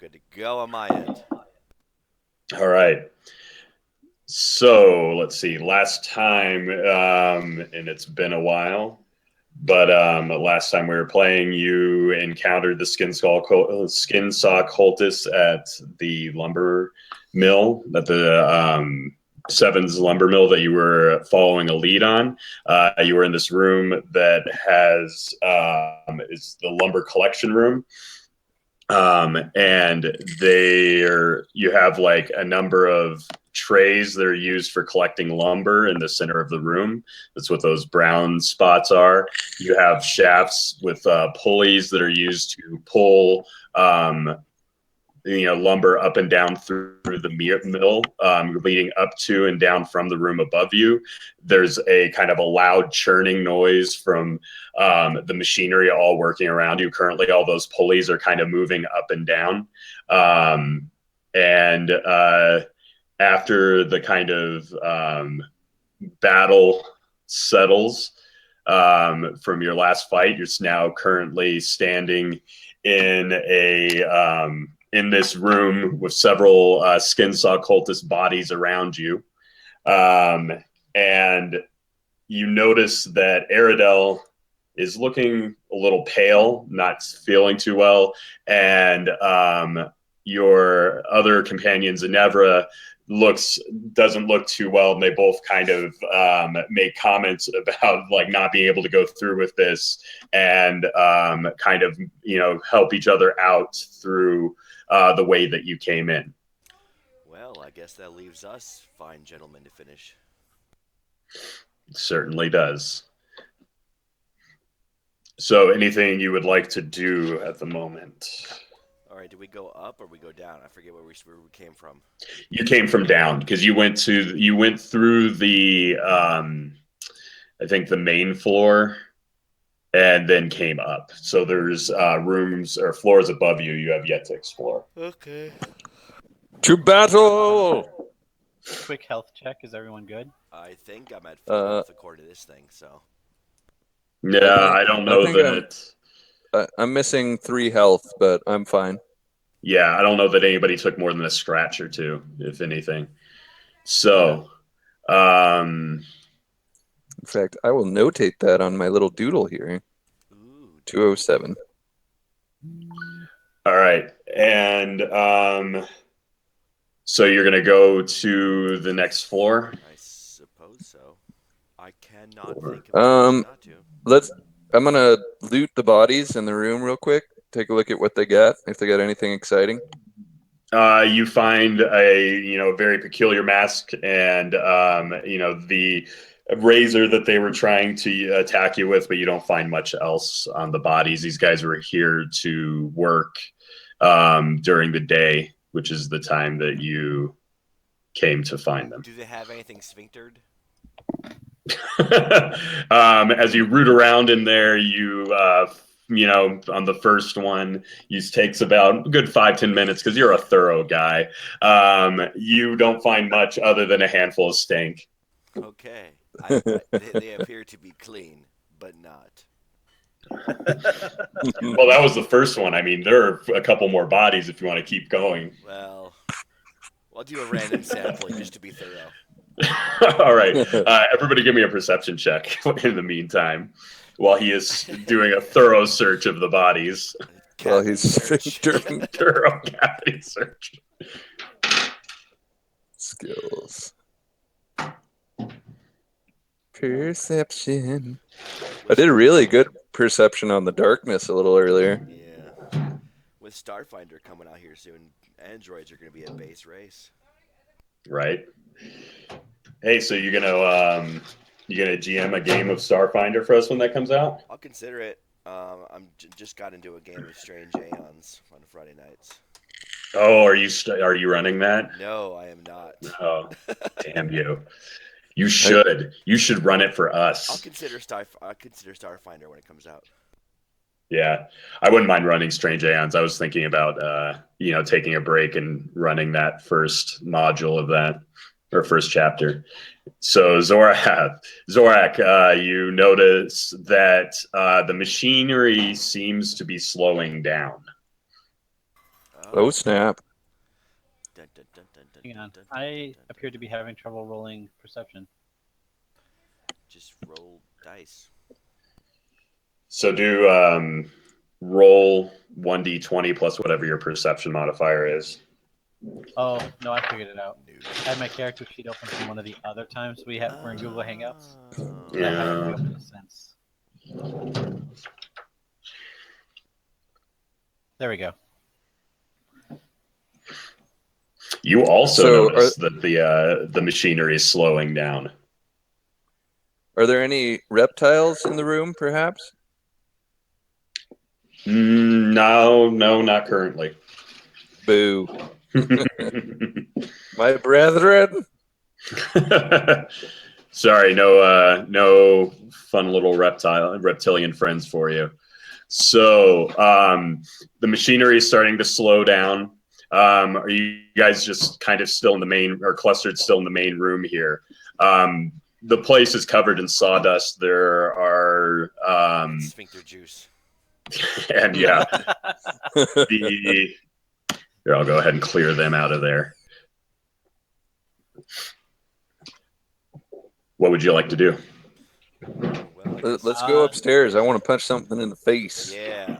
good to go on my end. All right. So let's see. Last time, and it's been a while, but last time we were playing, you encountered the skin saw cultists at the lumber mill, at the Seven's lumber mill that you were following a lead on. You were in this room that has is the lumber collection room. And you have like a number of trays that are used for collecting lumber in the center of the room. That's what those brown spots are. You have shafts with pulleys that are used to pull lumber up and down through the mill, leading up to and down from the room above you. There's a kind of a loud churning noise from the machinery all working around you. Currently, all those pulleys are kind of moving up and down. And after the kind of battle settles from your last fight, you're now currently standing in this room with several skin saw cultist bodies around you. And you notice that Aridel is looking a little pale, not feeling too well. And your other companion, Zenevra, doesn't look too well, and they both kind of make comments about like not being able to go through with this, and kind of help each other out through the way that you came in. Well, I guess that leaves us fine gentlemen to finish. It certainly does. So anything you would like to do at the moment? All right, do we go up or we go down? I forget where we came from. You came from down because you went through the I think the main floor and then came up. So there's rooms or floors above you have yet to explore. Okay. To battle! Quick health check. Is everyone good? I think I'm at full health according to this thing, so. Yeah, I don't know that. I'm missing 3 health, but I'm fine. Yeah, I don't know that anybody took more than a scratch or two, if anything. So, in fact, I will notate that on my little doodle here. Ooh, 207. All right, and so you're gonna go to the next floor. I suppose so. I cannot think of a reason not to. I'm gonna loot the bodies in the room real quick. Take a look at what they got. If they got anything exciting. You find a very peculiar mask and the razor that they were trying to attack you with, but you don't find much else on the bodies. These guys were here to work during the day, which is the time that you came to find them. Do they have anything sphinctered? As you root around in there, on the first one, it takes about a good 5-10 minutes because you're a thorough guy. You don't find much other than a handful of stank. Okay. They appear to be clean, but not. Well, that was the first one. I mean, there are a couple more bodies if you want to keep going. Well, I'll do a random sampling just to be thorough. All right. Everybody give me a perception check in the meantime while he is doing a thorough search of the bodies. Well, he's doing thorough cavity search. Skills. Perception. I did a really good perception on the darkness a little earlier. Yeah. With Starfinder coming out here soon, androids are going to be a base race. Right. Hey, so you're gonna GM a game of Starfinder for us when that comes out? I'll consider it. I'm just got into a game of Strange Aeons on Friday nights. Oh, are you running that? No, I am not. Oh, damn you! You should. You should run it for us. I'll consider Starfinder when it comes out. Yeah, I wouldn't mind running Strange Aeons. I was thinking about taking a break and running that first module of that, or first chapter. So Zorak, you notice that the machinery seems to be slowing down. Oh snap! Dun, dun, dun, dun, dun, Hang dun, on. dun, I dun, appear dun. to be having trouble rolling perception. Just roll dice. So do roll 1d20 plus whatever your perception modifier is. Oh, no, I figured it out. No. I had my character sheet open from one of the other times we're in Google Hangouts. Oh. And I hadn't Yeah. reopened it since. There we go. You also So notice that the machinery is slowing down. are there any reptiles in the room, perhaps? No, not currently. Boo! My brethren. Sorry, no fun little reptilian friends for you. So the machinery is starting to slow down. Are you guys just kind of still in the main, or clustered still in the main room here? The place is covered in sawdust. There are Sphincter juice. and yeah, here, I'll go ahead and clear them out of there. What would you like to do? Well, I guess. Let's go upstairs. I want to punch something in the face. Yeah.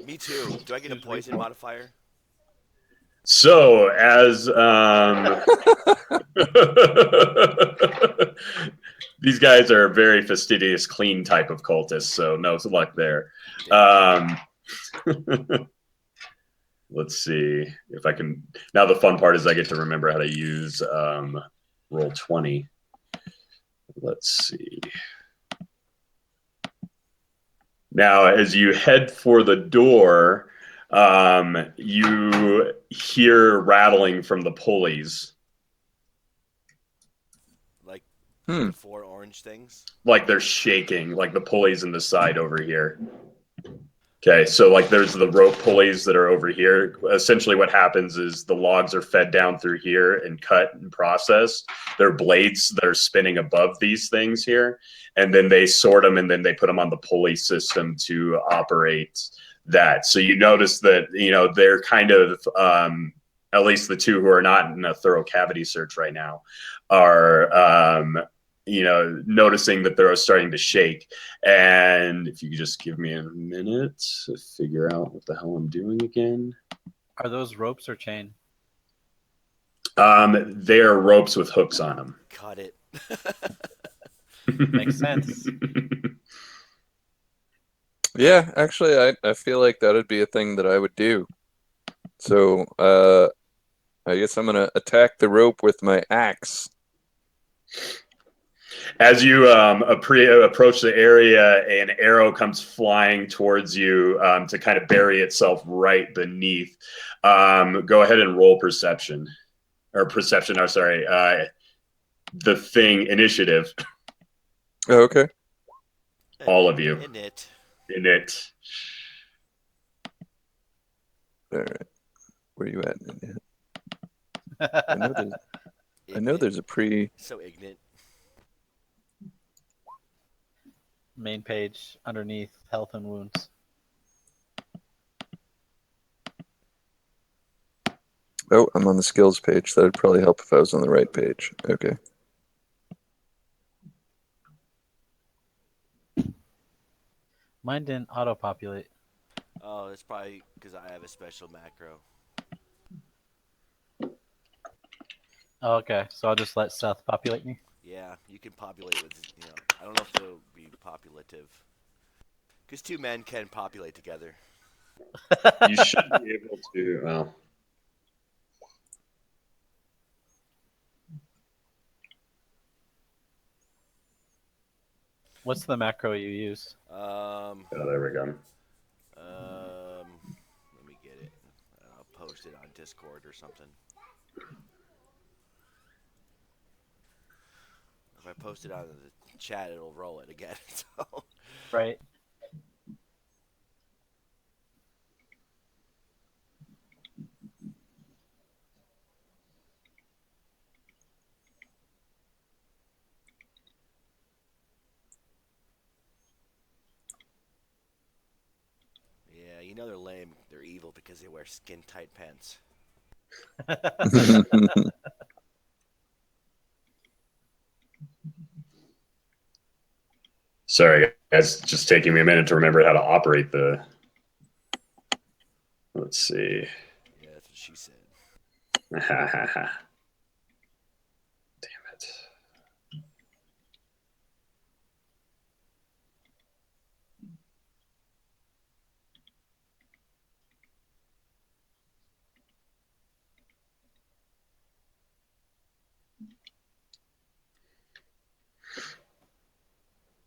Me too. Do I get a Seems poison reasonable. modifier? So as these guys are very fastidious, clean type of cultists, so no luck there. Let's see if I can. Now the fun part is I get to remember how to use roll 20. Let's see. Now, as you head for the door, you hear rattling from the pulleys. Like Hmm. the 4 orange things? Like they're shaking, like the pulleys in the side over here. Okay, so like there's the rope pulleys that are over here. Essentially what happens is the logs are fed down through here and cut and processed. There are blades that are spinning above these things here, and then they sort them and then they put them on the pulley system to operate that. So you notice that, they're kind of, at least the two who are not in a thorough cavity search right now are, noticing that they're starting to shake. And if you could just give me a minute to figure out what the hell I'm doing again. Are those ropes or chain? They are ropes with hooks on them. Cut it. Makes sense. Yeah, actually, I feel like that would be a thing that I would do. So, I guess I'm gonna attack the rope with my axe. As you approach the area, an arrow comes flying towards you to kind of bury itself right beneath. Go ahead and roll perception. Or perception, oh, sorry. The thing, initiative. Oh, okay. All of you. In it. In it. All right. Where are you at? I know there's a pre. So ignorant. Main page underneath health and wounds. Oh, I'm on the skills page. That'd probably help if I was on the right page. Okay. Mine didn't auto-populate. Oh, that's probably because I have a special macro. Oh, okay, so I'll just let Seth populate me. Yeah, you can populate with, I don't know if it'll be populative. Because 2 men can populate together. You should be able to. Well, What's the macro you use? oh, there we go. Let me get it. I'll post it on Discord or something. If I post it on the chat, it'll roll it again. So. Right. Yeah, know they're lame. They're evil because they wear skin-tight pants. Sorry, guys. Just taking me a minute to remember how to operate the. Let's see. Yeah, that's what she said. Damn it.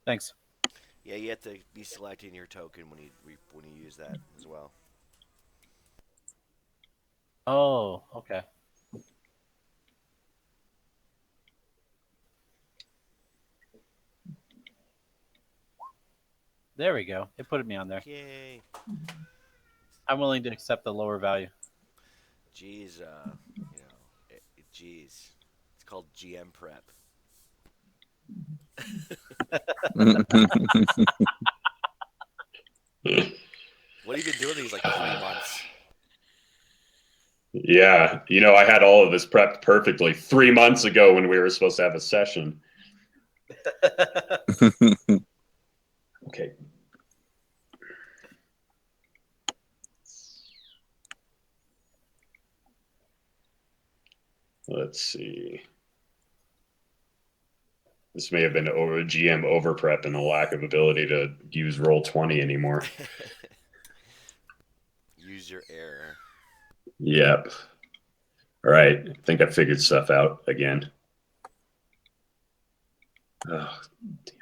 Thanks. Yeah, you have to be selecting your token when you use that as well. Oh, okay. There we go. It put me on there. Yay! I'm willing to accept the lower value. Geez, geez, it's called GM prep. What have you been doing these like 3 months? Yeah, I had all of this prepped perfectly 3 months ago when we were supposed to have a session. Okay. Let's see. This may have been over GM over prep and a lack of ability to use Roll20 anymore. Use your error. Yep. All right. I think I figured stuff out again. Oh, damn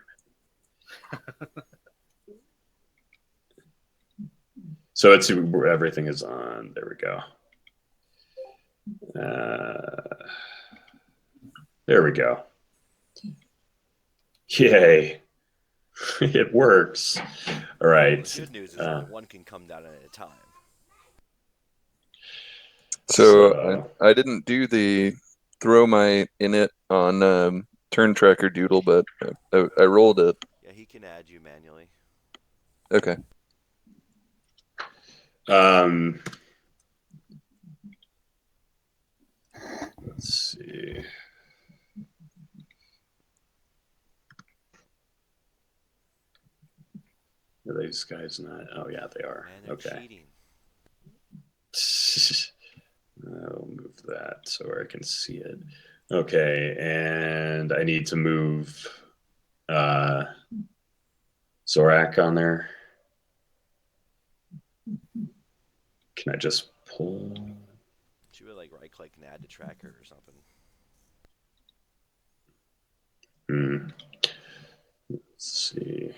it. So it's everything is on. There we go. There we go. Yay. It works. All right. The good news is that one can come down at a time. So I didn't do the throw my init on turn tracker doodle, but I rolled it. Yeah, he can add you manually. Okay. Let's see. Are these guys not? Oh, yeah, they are. Man, they're okay. cheating. I'll move that so I can see it. Okay, and I need to move Zorak on there. Can I just pull? Should we like right click and add to tracker or something? Let's see.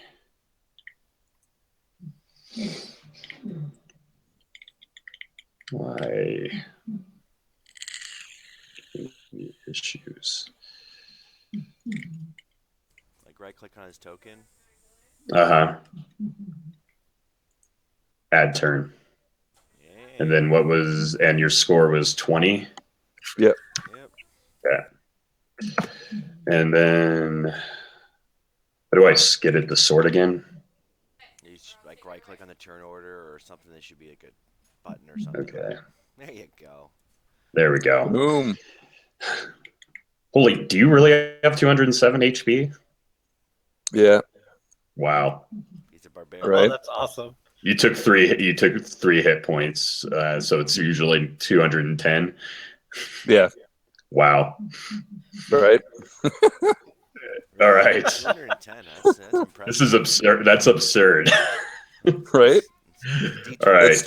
Why issues? Like right click on his token. Add turn. Yeah. And then and your score was 20? Yep. Yeah. And then how do I skid it the sort again? You should like right click on the turn order or something. There should be a good button or something. Okay. There you go. There we go. Boom. Holy, do you really have 207 HP? Yeah. Wow. He's a barbarian. Right. Oh, that's awesome. You took three hit points, so it's usually 210. Yeah. Wow. Right. All right. 210. That's impressive. This is absurd. That's absurd. Right. All right. That's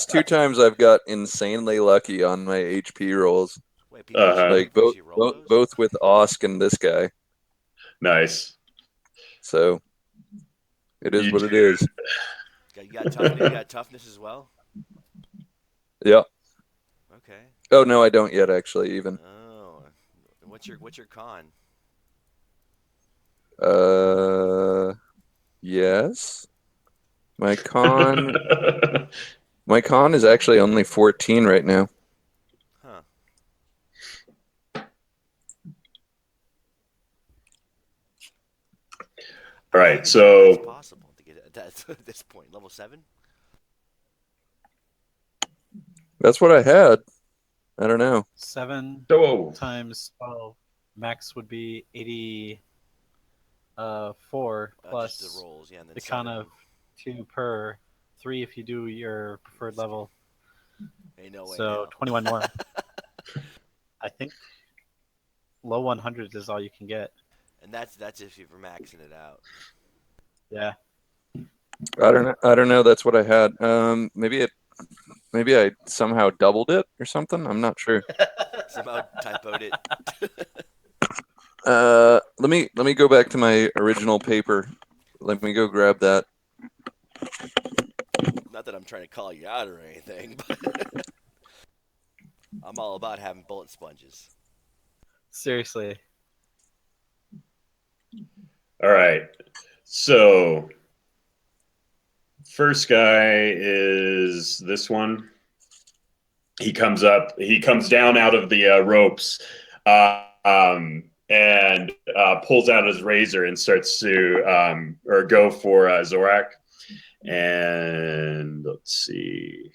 two times I've got insanely lucky on my HP rolls. Wait, people Like both with Osk and this guy. Nice. So it is what it is. You got toughness as well? Yeah. Okay. Oh no, I don't yet actually even. Oh. What's your con? Yes. My con is actually only 14 right now. Huh. All right, so it's possible to get at this point. Level 7? That's what I had. I don't know. 7 So, times 12 max would be 84 Just the plus rolls, yeah, and then the 7. con of 2 per 3 if you do your preferred level. Ain't no way So now. 21 more. I think low 100s is all you can get. And that's if you're maxing it out. Yeah. I don't know. That's what I had. Maybe I somehow doubled it or something. I'm not sure. Somehow typoed it. Let me go back to my original paper. Let me go grab that. Not that I'm trying to call you out or anything, but I'm all about having bullet sponges. Seriously. all right. So, first guy is this one. He comes up. He comes down out of the ropes, and pulls out his razor and starts to or go for Zorak. And let's see.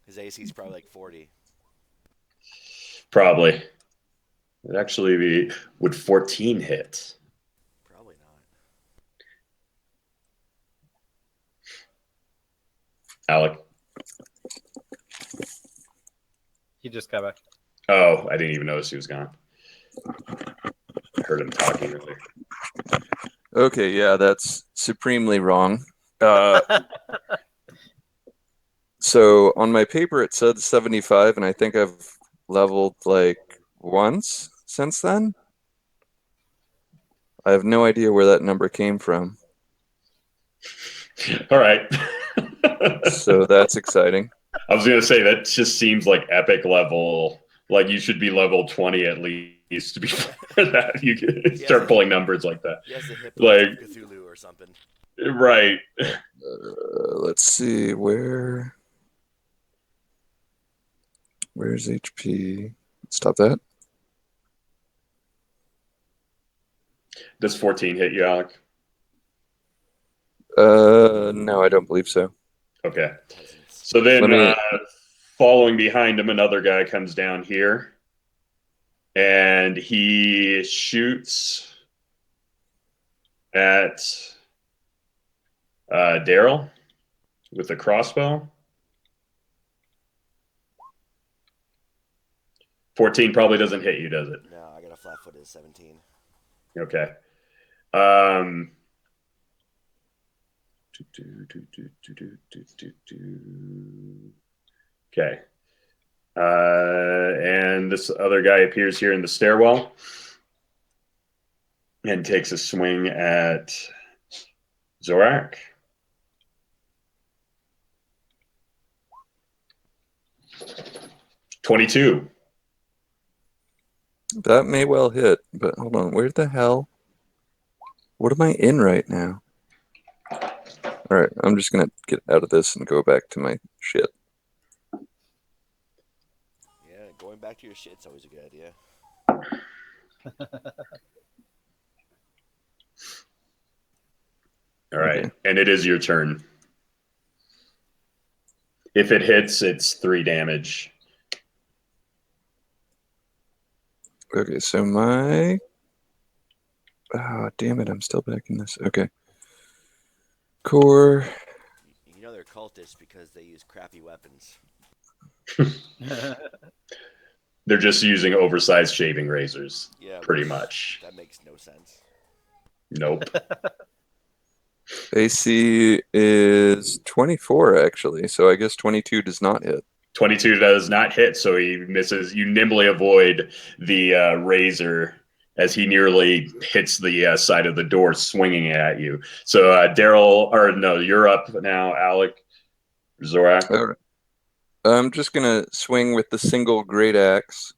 His AC's probably like 40. Probably. It actually be would 14 hit. Probably not. Alec. He just got back. Oh, I didn't even notice he was gone. I heard him talking earlier. Okay, yeah, that's supremely wrong. So on my paper it said 75, and I think I've leveled like once since then. I have no idea where that number came from. All right. So that's exciting. I was gonna say that just seems like epic level. Like you should be level 20 at least before that you can start pulling numbers like that. He has the hit points Like of Cthulhu or something. right. Let's see where's HP. Stop that. Does 14 hit you, Alec? No, I don't believe so. Okay. Peasants. So then Let me. following behind him, another guy comes down here and he shoots at Daryl with a crossbow. 14 probably doesn't hit you, does it? No, I got a flat footed 17. Okay. Okay. And this other guy appears here in the stairwell and takes a swing at Zorak. $22. That may well hit, but hold on. Where the hell? What am I in right now? All right, I'm just gonna get out of this and go back to my shit. Yeah, going back to your shit's always a good idea. All right. Okay. And it is your turn. If it hits, it's 3 damage. Okay, so my. Oh, damn it, I'm still back in this. Okay. Core. You know they're cultists because they use crappy weapons. They're just using oversized shaving razors. Yeah, Pretty much. That makes no sense. Nope. AC is 24, actually, so I guess 22 does not hit. 22 does not hit, so he misses. You nimbly avoid the razor as he nearly hits the side of the door, swinging it at you. So Daryl, or no, you're up now, Alec. Zorak. All right. I'm just gonna swing with the single great axe.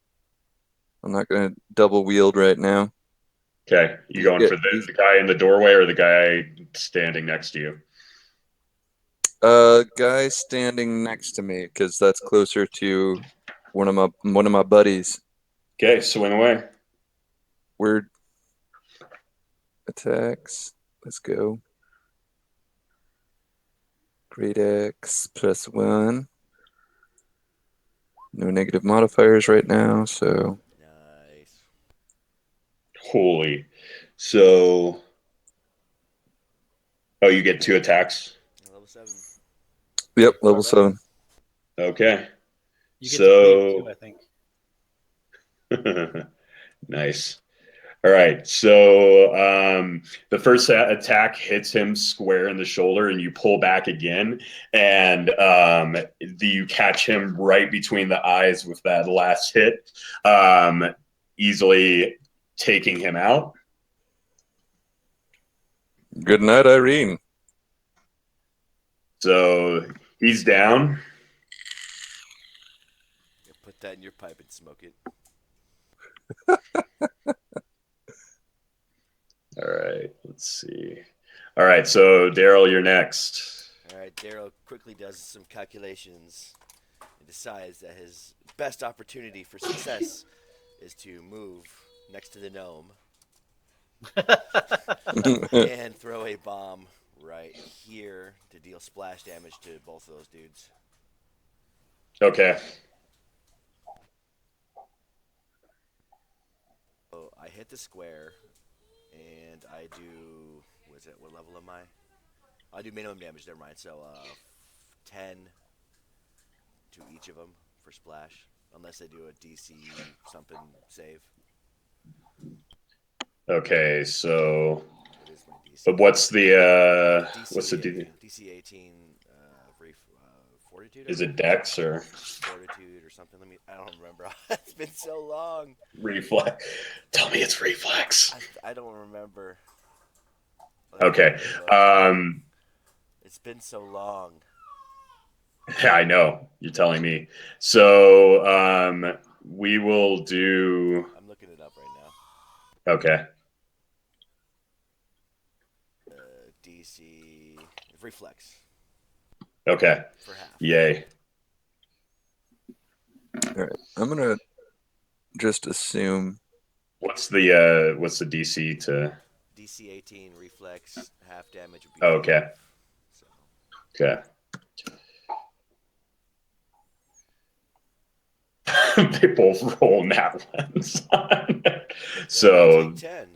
I'm not gonna double wield right now. Okay, you going for the guy in the doorway or the guy standing next to you? Guy standing next to me because that's closer to one of my buddies. Okay, swing away. Word attacks. Let's go. Great X +1. No negative modifiers right now, so Nice. Holy. So, oh, you get 2 attacks. Level 7. yep, level Barbell. 7. Okay. You get to cleave So, too, I think. nice. All right. So, the first attack hits him square in the shoulder, and you pull back again, and you catch him right between the eyes with that last hit, easily taking him out. Good night, Irene. So he's down. Yeah, put that in your pipe and smoke it. All right. Let's see. All right. So Daryl, you're next. All right, Daryl quickly does some calculations and decides that his best opportunity for success is to move next to the gnome and throw a bomb right here to deal splash damage to both of those dudes. Okay. So I hit the square, and I do. What level am I? I do minimum damage. Never mind. So 10 to each of them for splash, unless they do a DC something save. Okay. So, What is my DC? but what's the DC D? DC 18 fortitude. I Is believe it it is. Dex or Fortitude or something? I don't remember. It's been so long. Reflex? Tell me it's Reflex. I don't remember. Okay. It's been so long. Yeah, I know. You're telling me. So we will do. I'm looking it up right now. Okay. DC reflex Okay. for half. Yay. All right, I'm gonna just assume. What's the DC to? DC 18 reflex half damage would be Oh, 5. okay. So Okay. They both roll nat ones. So take 10.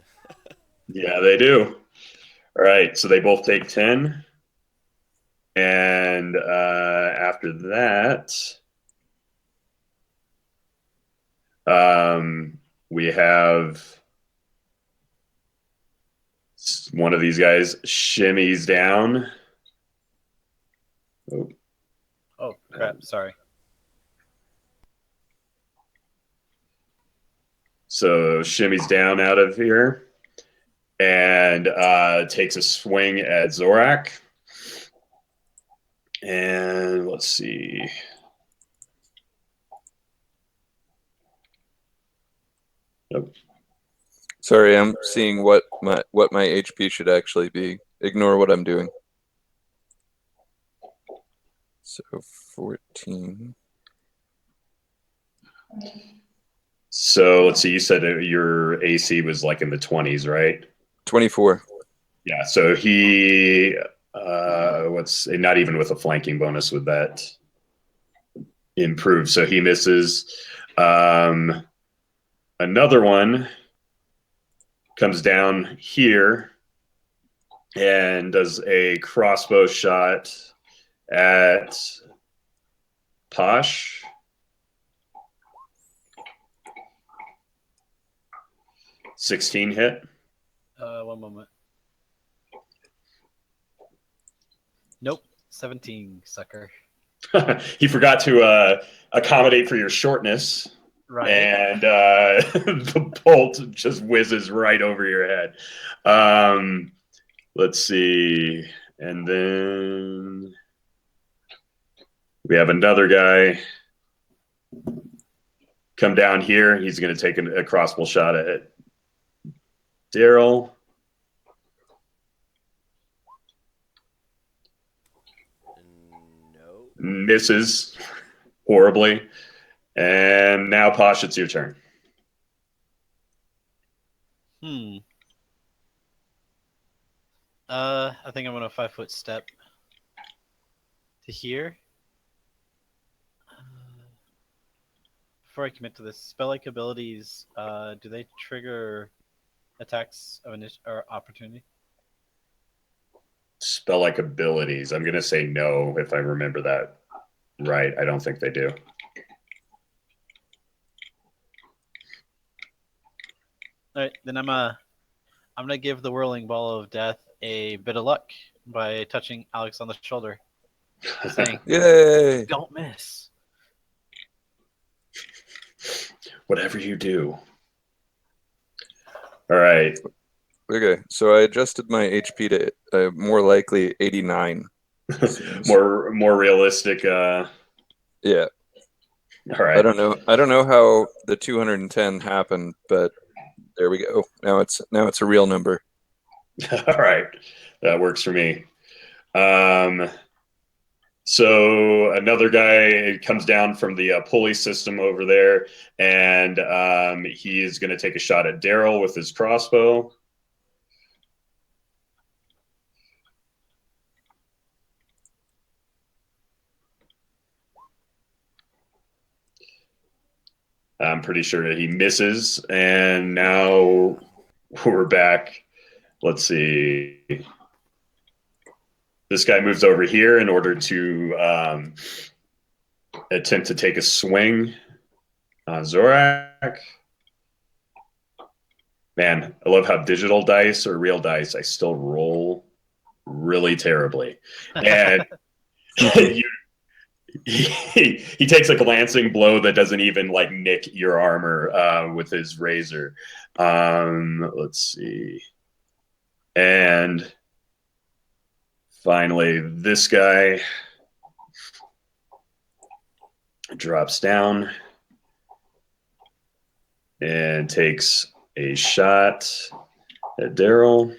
yeah, they do. All right. So they both take 10. And after that, we have one of these guys shimmies down. Oh, crap. Sorry. So shimmies down out of here and takes a swing at Zorak. And let's see. Nope. Sorry, I'm seeing what my HP should actually be. Ignore what I'm doing. So 14. So let's see. You said your AC was like in the 20s, right? 24. Yeah. So he, not even with a flanking bonus would that improve. So he misses. Another one comes down here and does a crossbow shot at Posh. $16 hit. One moment. Nope. 17, sucker. He forgot to accommodate for your shortness. Right. And the bolt just whizzes right over your head. Let's see. And then we have another guy come down here. He's going to take a crossbow shot at Daryl. No. Misses horribly. And now, Posh, it's your turn. I think I'm gonna 5-foot step. to here. Before I commit to this, spell-like abilities, do they trigger attacks of or opportunity? Spell-like abilities. I'm going to say no if I remember that right. I don't think they do. All right, then I'm gonna give the whirling ball of death a bit of luck by touching Alex on the shoulder, saying, Yay! "Don't miss." Whatever you do. All right. Okay, so I adjusted my HP to more likely 89. more realistic. Yeah. All right. I don't know how the 210 happened, but there we go. Now it's a real number. All right. That works for me. So another guy comes down from the pulley system over there, and he is going to take a shot at Daryl with his crossbow. I'm pretty sure he misses, and now we're back. Let's see. This guy moves over here in order to attempt to take a swing on Zorak. Man, I love how digital dice or real dice, I still roll really terribly. And he takes a glancing blow that doesn't even like nick your armor with his razor. Let's see. And finally, this guy drops down and takes a shot at Daryl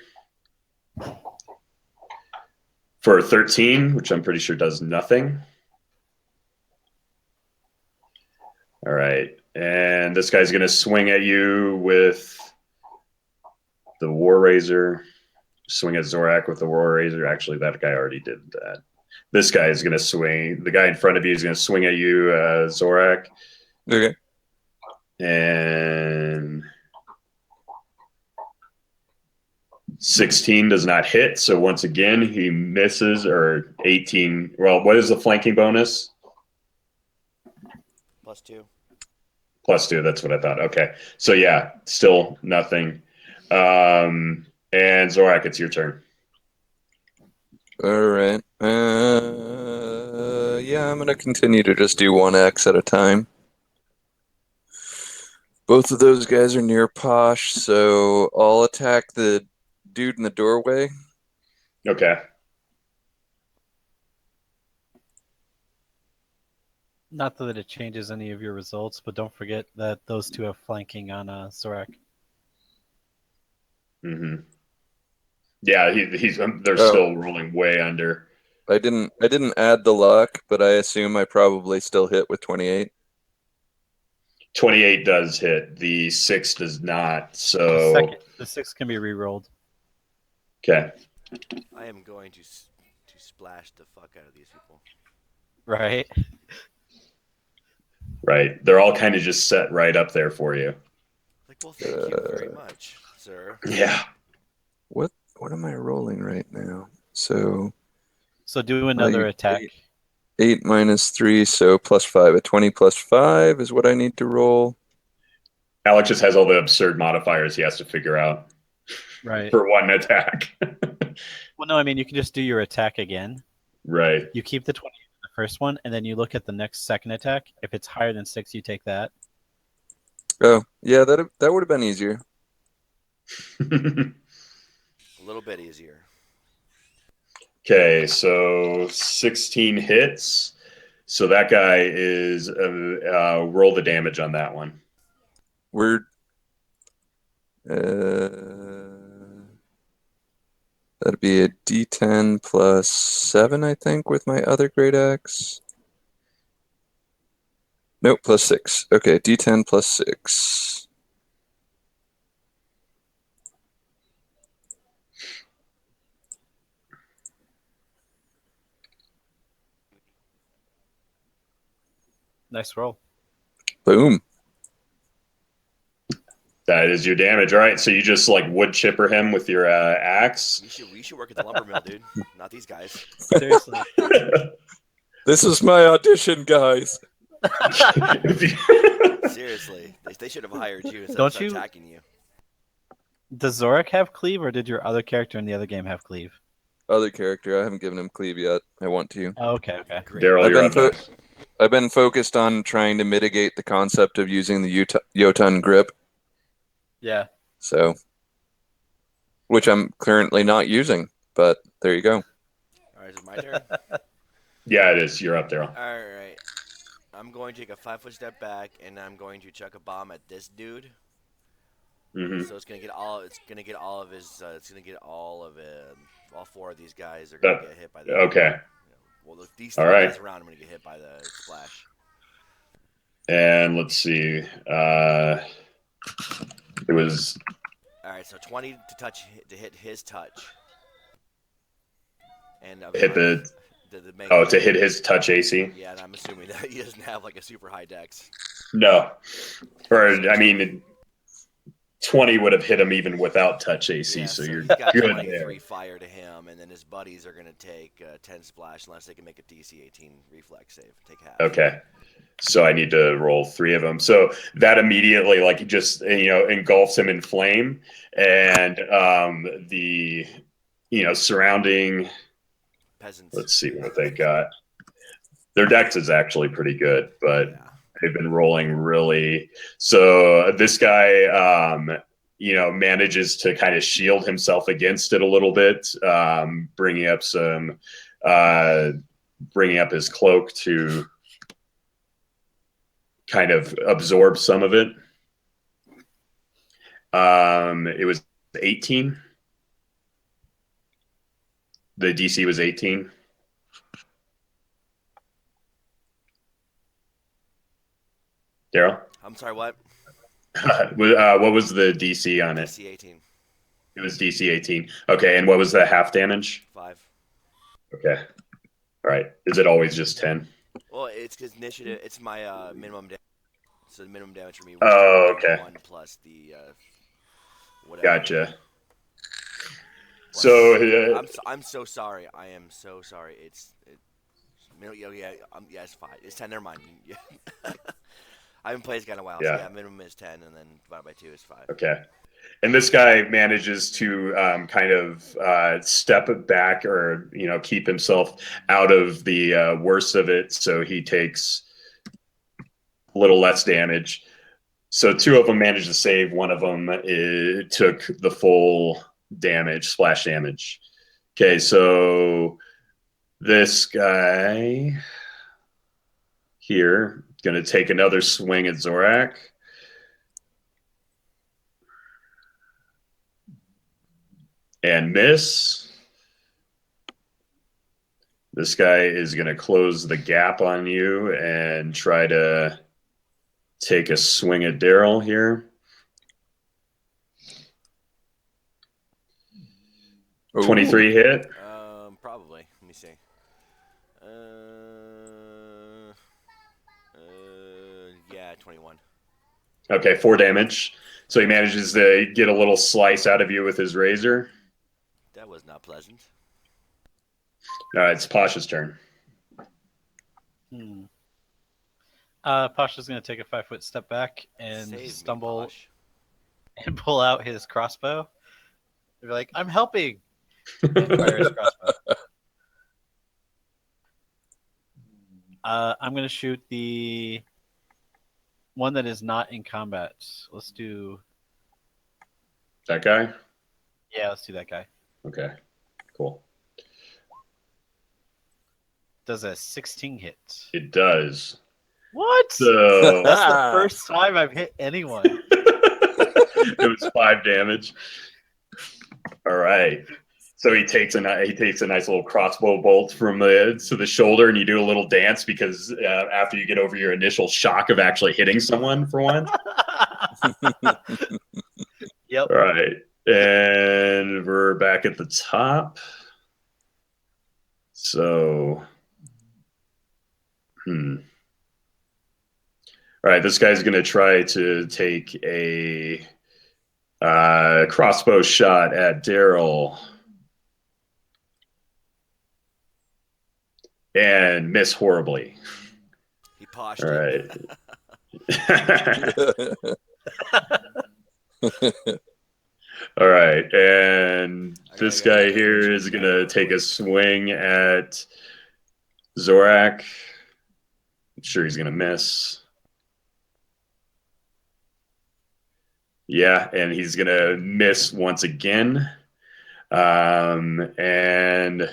for 13, which I'm pretty sure does nothing. All right. And this guy's going to swing at you with the War Razor. Swing at Zorak with the War Razor. Actually, that guy already did that. This guy is going to swing. The guy in front of you is going to swing at you, Zorak. Okay. And 16 does not hit. So once again, he misses, or 18. Well, what is the flanking bonus? +2. +2. That's what I thought. Okay. So yeah, still nothing. And Zorak, it's your turn. All right. Yeah, I'm gonna continue to just do 1x at a time. Both of those guys are near Posh, so I'll attack the dude in the doorway. Okay. Not that it changes any of your results, but don't forget that those two have flanking on Zorak. Mm-hmm. Yeah, they're Oh, still rolling way under. I didn't add the luck, but I assume I probably still hit with 28. 28 does hit. The 6 does not. So The 6 can be re-rolled. okay. I am going to splash the fuck out of these people. Right. Right. They're all kind of just set right up there for you. Like, well, thank you very much, sir. Yeah. What am I rolling right now? So do another attack. 8 minus 3, so +5. A 20 + 5 is what I need to roll. Alex just has all the absurd modifiers he has to figure out. Right. For one attack. Well, no, I mean, you can just do your attack again. Right. You keep the 20 in the first one, and then you look at the next second attack. If it's higher than 6, you take that. Oh, yeah, that would have been easier. A little bit easier. Okay, so 16 hits. So that guy is roll the damage on that one. We're that'd be a D10 + 7, I think, with my other great axe. Nope, +6. Okay, D10 + 6. Nice roll. Boom. That is your damage. All right, so you just like wood chipper him with your axe. We should work at the lumber mill, dude. Not these guys. Seriously. This is my audition, guys. Seriously, they should have hired you instead Don't of you- attacking you. Does Zorak have cleave, or did your other character in the other game have cleave? Other character, I haven't given him cleave yet. I want to. Oh, okay. Great. Daryl, I've you're been up fo- next. I've been focused on trying to mitigate the concept of using the Jotun grip, Yeah. so which I'm currently not using, but there you go. All right, is it my turn? Yeah, it is. You're up, Daryl. All right. I'm going to take a 5-foot step back, and I'm going to chuck a bomb at this dude. Mm-hmm. So it's gonna get all. It's gonna get all of his. It's gonna get all of it. All 4 of these guys are gonna get hit by the. Okay. Well, these All 3 right. guys around, I'm gonna get hit by the splash. And let's see. It was All right, so 20 to hit his touch. And hit the main to hit his touch AC. Yeah, and I'm assuming that he doesn't have like a super high dex. No, or I mean, 20 would have hit him even without touch AC. Yeah, so so you're he's got good 23 there. fire to him, and then his buddies are gonna take 10 splash unless they can make a DC 18 reflex save. Take half. Okay. So I need to roll 3 of them. So that immediately, like, just engulfs him in flame, and the surrounding. Peasants. Let's see what they got. Their dex is actually pretty good, but Yeah. they've been rolling really. So this guy, manages to kind of shield himself against it a little bit, bringing up his cloak to kind of absorb some of it. It was 18. The DC was 18. Daryl? I'm sorry, what? What was the DC on it? DC 18. It was DC 18. Okay, and what was the half damage? 5. Okay. All right. Is it always just 10? Well, it's because initiative. It's my minimum damage. So the minimum damage for me. Oh, okay. 1 plus the whatever. Gotcha. Plus- So I'm so sorry. I am so sorry. It's it's 5. It's 10. Never mind. Yeah. I haven't played this guy in a while. Yeah. So yeah, minimum is 10, and then divided by 2 is 5. okay. And this guy manages to kind of step back, or keep himself out of the worst of it, so he takes a little less damage. So 2 of them managed to save. 1 of them took the full damage, splash damage. Okay, so this guy here going to take another swing at Zorak. And miss. This guy is going to close the gap on you and try to take a swing at Daryl here. Ooh. 23 hit. Probably. Let me see. Yeah, 21. Okay, 4 damage. So he manages to get a little slice out of you with his razor. That was not pleasant. It's Pasha's turn. Pasha's going to take a 5-foot step back and Save me, stumble Posh. and pull out his crossbow. They're like, I'm helping. And fire his crossbow. I'm going to shoot the one that is not in combat. Let's do. That guy? Yeah, let's do that guy. Okay, cool. Does a 16 hit? It does. What? So That's the first time I've hit anyone. it was 5 damage. All right. So he takes a nice little crossbow bolt from the shoulder, and you do a little dance because after you get over your initial shock of actually hitting someone for one. Yep. All right, and we're back at the top. So, All right, this guy's going to try to take a crossbow shot at Daryl. And miss horribly. He poshed All it. right. All right. And this I guy gotta here change is that going to real take a quick. swing at Zorak. I'm sure he's going to miss. Yeah, and he's going to miss once again. And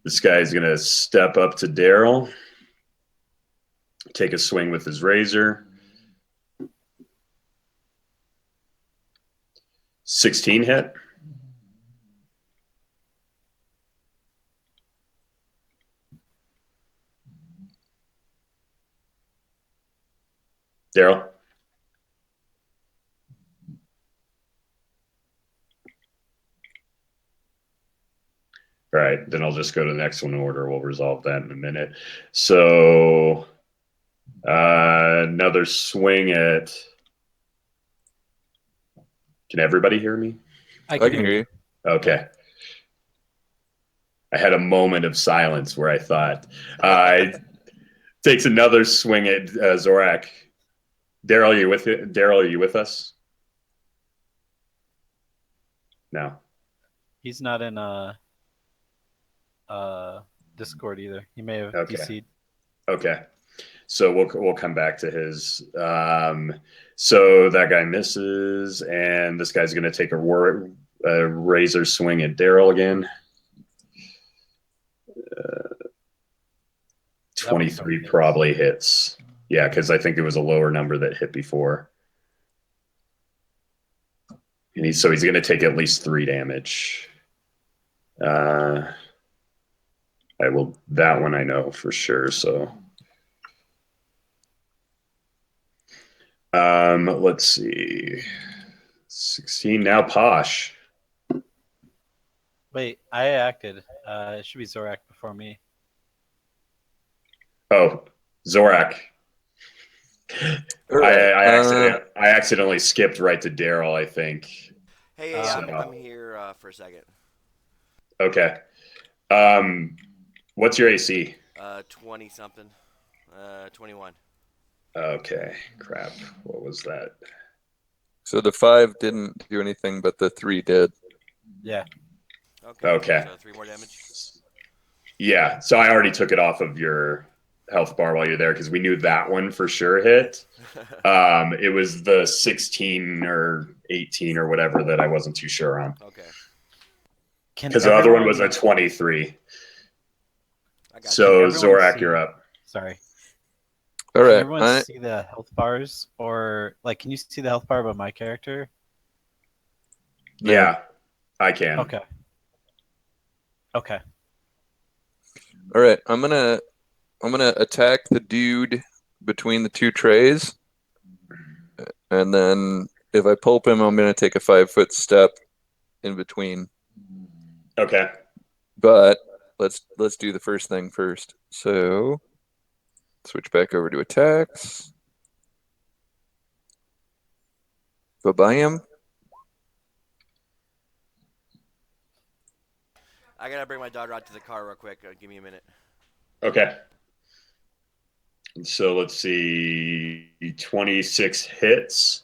this guy's going to step up to Daryl, take a swing with his razor. 16 hit. Daryl? All right, then I'll just go to the next one in order. We'll resolve that in a minute. So another swing at. Can everybody hear me? I I can hear you. Okay. I had a moment of silence where I thought. Takes another swing at Zorak. Daryl, are you with it? Daryl, are you with us? No. He's not in Discord either. He may have DC'd. Okay. So we'll come back to his. So that guy misses, and this guy's going to take a razor swing at Daryl again. 23 probably hits. Yeah, because I think it was a lower number that hit before. And he's going to take at least 3 damage. That one I know for sure. So. Let's see. 16 now. Posh. Wait, I acted. It should be Zorak before me. Oh, Zorak. Right. I accidentally skipped right to Daryl, I think. Hey, I'm here for a second. Okay. What's your AC? 20 something. 21. Okay. Crap. What was that? So the 5 didn't do anything, but the 3 did. Yeah. Okay. So 3 more damage. Yeah. So I already took it off of your health bar while you're there because we knew that one for sure hit. It was the 16 or 18 or whatever that I wasn't too sure on. Okay. Because the other one was a 23. So Zorak, you're up. Sorry. All right. Can everyone see the health bars, or can you see the health bar above my character? Yeah, I can. Okay. All right. I'm gonna attack the dude between the 2 trays, and then if I pulp him, I'm gonna take a 5-foot step in between. Okay. But let's do the first thing first. So switch back over to attacks. Bam. I gotta bring my daughter out to the car real quick. Give me a minute. Okay. So let's see, 26 hits,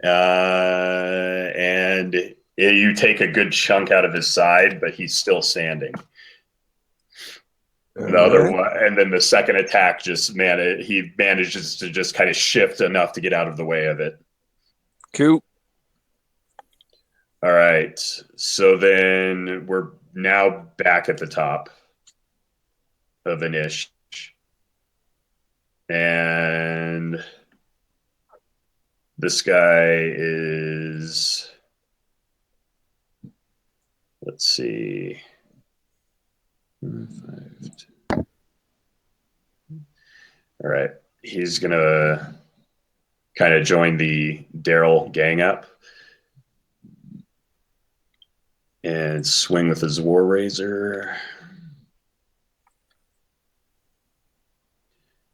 and you take a good chunk out of his side, but he's still standing. The other one, and then the second attack he manages to just kind of shift enough to get out of the way of it. Cool. All right. So then we're now back at the top of Anish. And this guy is, let's see. 5, 2. All right. He's going to kind of join the Daryl gang up and swing with his War Razor.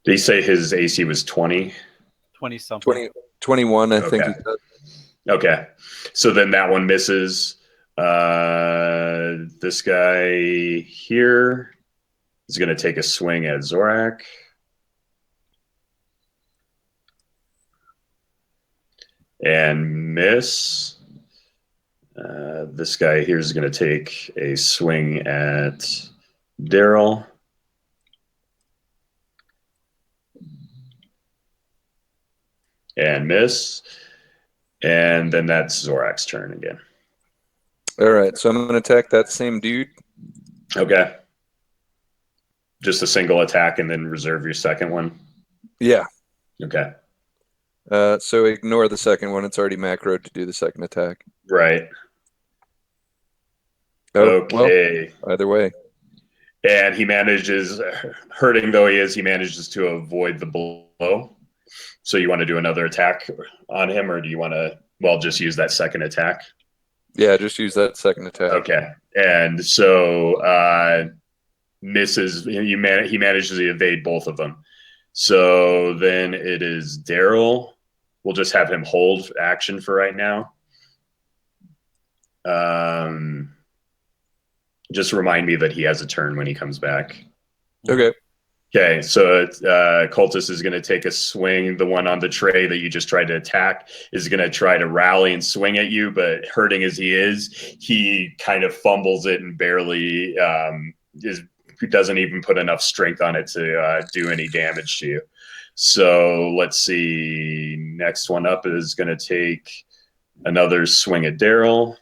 Did he say his AC was 20? 20 something. 21, I think he Okay. said. Okay. So then that one misses. This guy here is going to take a swing at Zorak. And miss. This guy here is going to take a swing at Daryl. And miss. And then that's Zorak's turn again. All right, so I'm going to attack that same dude. Okay. Just a single attack and then reserve your second one. Yeah. Okay. So ignore the second one. It's already macroed to do the second attack. Right. Oh, okay. Well, either way. And he manages, hurting though he is, he manages to avoid the blow. So you want to do another attack on him, or do you want to, just use that second attack? Yeah, just use that second attack. Okay. And so misses, he manages to evade both of them. So then it is Daryl. We'll just have him hold action for right now. Just remind me that he has a turn when he comes back. Okay. Okay, so Cultist is going to take a swing. The one on the tray that you just tried to attack is going to try to rally and swing at you, but hurting as he is, he kind of fumbles it and barely doesn't even put enough strength on it to do any damage to you. So let's see. Next one up is going to take another swing at Daryl.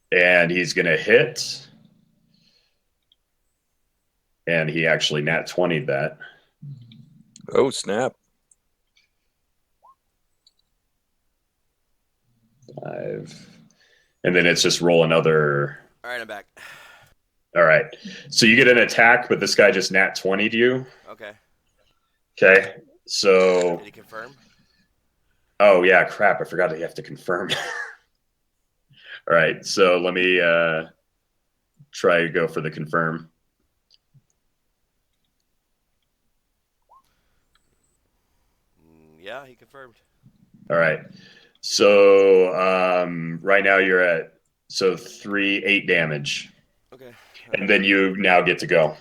And he's going to hit. And he actually nat 20'd that. Oh, snap. 5. And then it's just roll another. All right, I'm back. All right. So you get an attack, but this guy just nat 20'd you. Okay. Okay. So. Did he confirm? Oh, yeah. Crap. I forgot that you have to confirm. All right. So let me try to go for the confirm. Yeah, he confirmed. All right. So right now you're at 8 damage. Okay. And then you now get to go.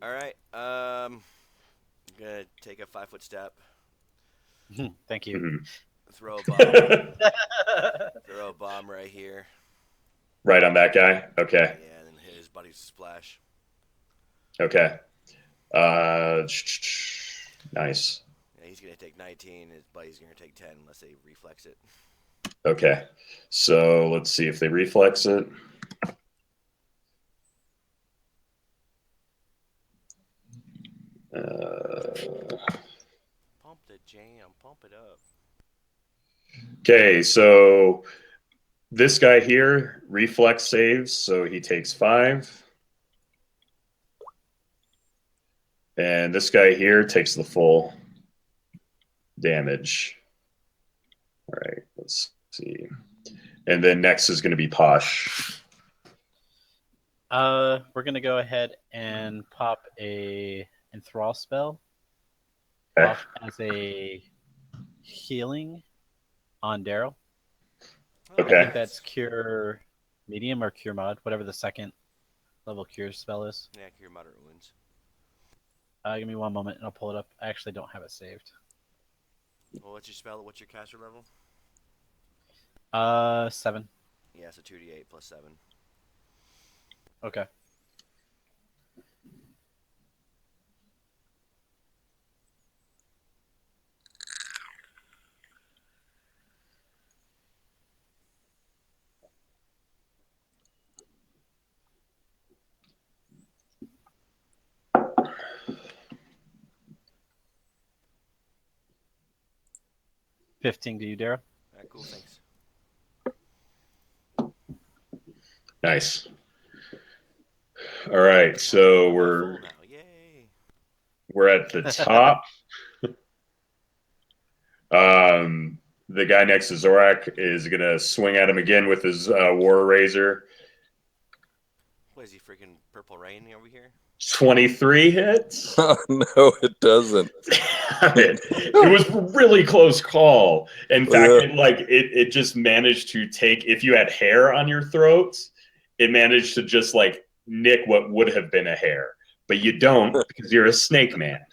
All right. I'm gonna take a 5-foot step. Thank you. Mm-hmm. Throw a bomb. Throw a bomb right here. Right on that guy? Okay. Yeah, and then hit his buddy's splash. Okay. Nice. Yeah, he's gonna take 19. His buddy's gonna take 10 unless they reflex it. Okay. So let's see if they reflex it. Pump the jam. Pump it up. Okay, so this guy here, reflex saves, so he takes 5. And this guy here takes the full damage. All right, let's see. And then next is going to be Posh. We're gonna go ahead and pop a enthrall spell Okay. off as a healing on Daryl. I Okay. think that's cure medium or cure mod, whatever the second level cure spell is. Yeah, cure moderate wounds. Give me one moment and I'll pull it up. I actually don't have it saved. Well, what's your spell? What's your caster level? 7. Yeah, so 2d8 plus 7. Okay. $15 to you, Daryl. All right, cool. Thanks. Nice. All right, so Full we're now. Yay. at the top. The guy next to Zorak is going to swing at him again with his War Razor. What is he freaking Purple Rain over here? 23 hits. Oh, no, it doesn't. Damn it. It was a really close call. In fact, Yeah. it just managed to take, if you had hair on your throat, it managed to just like nick what would have been a hair. But you don't because you're a snake man.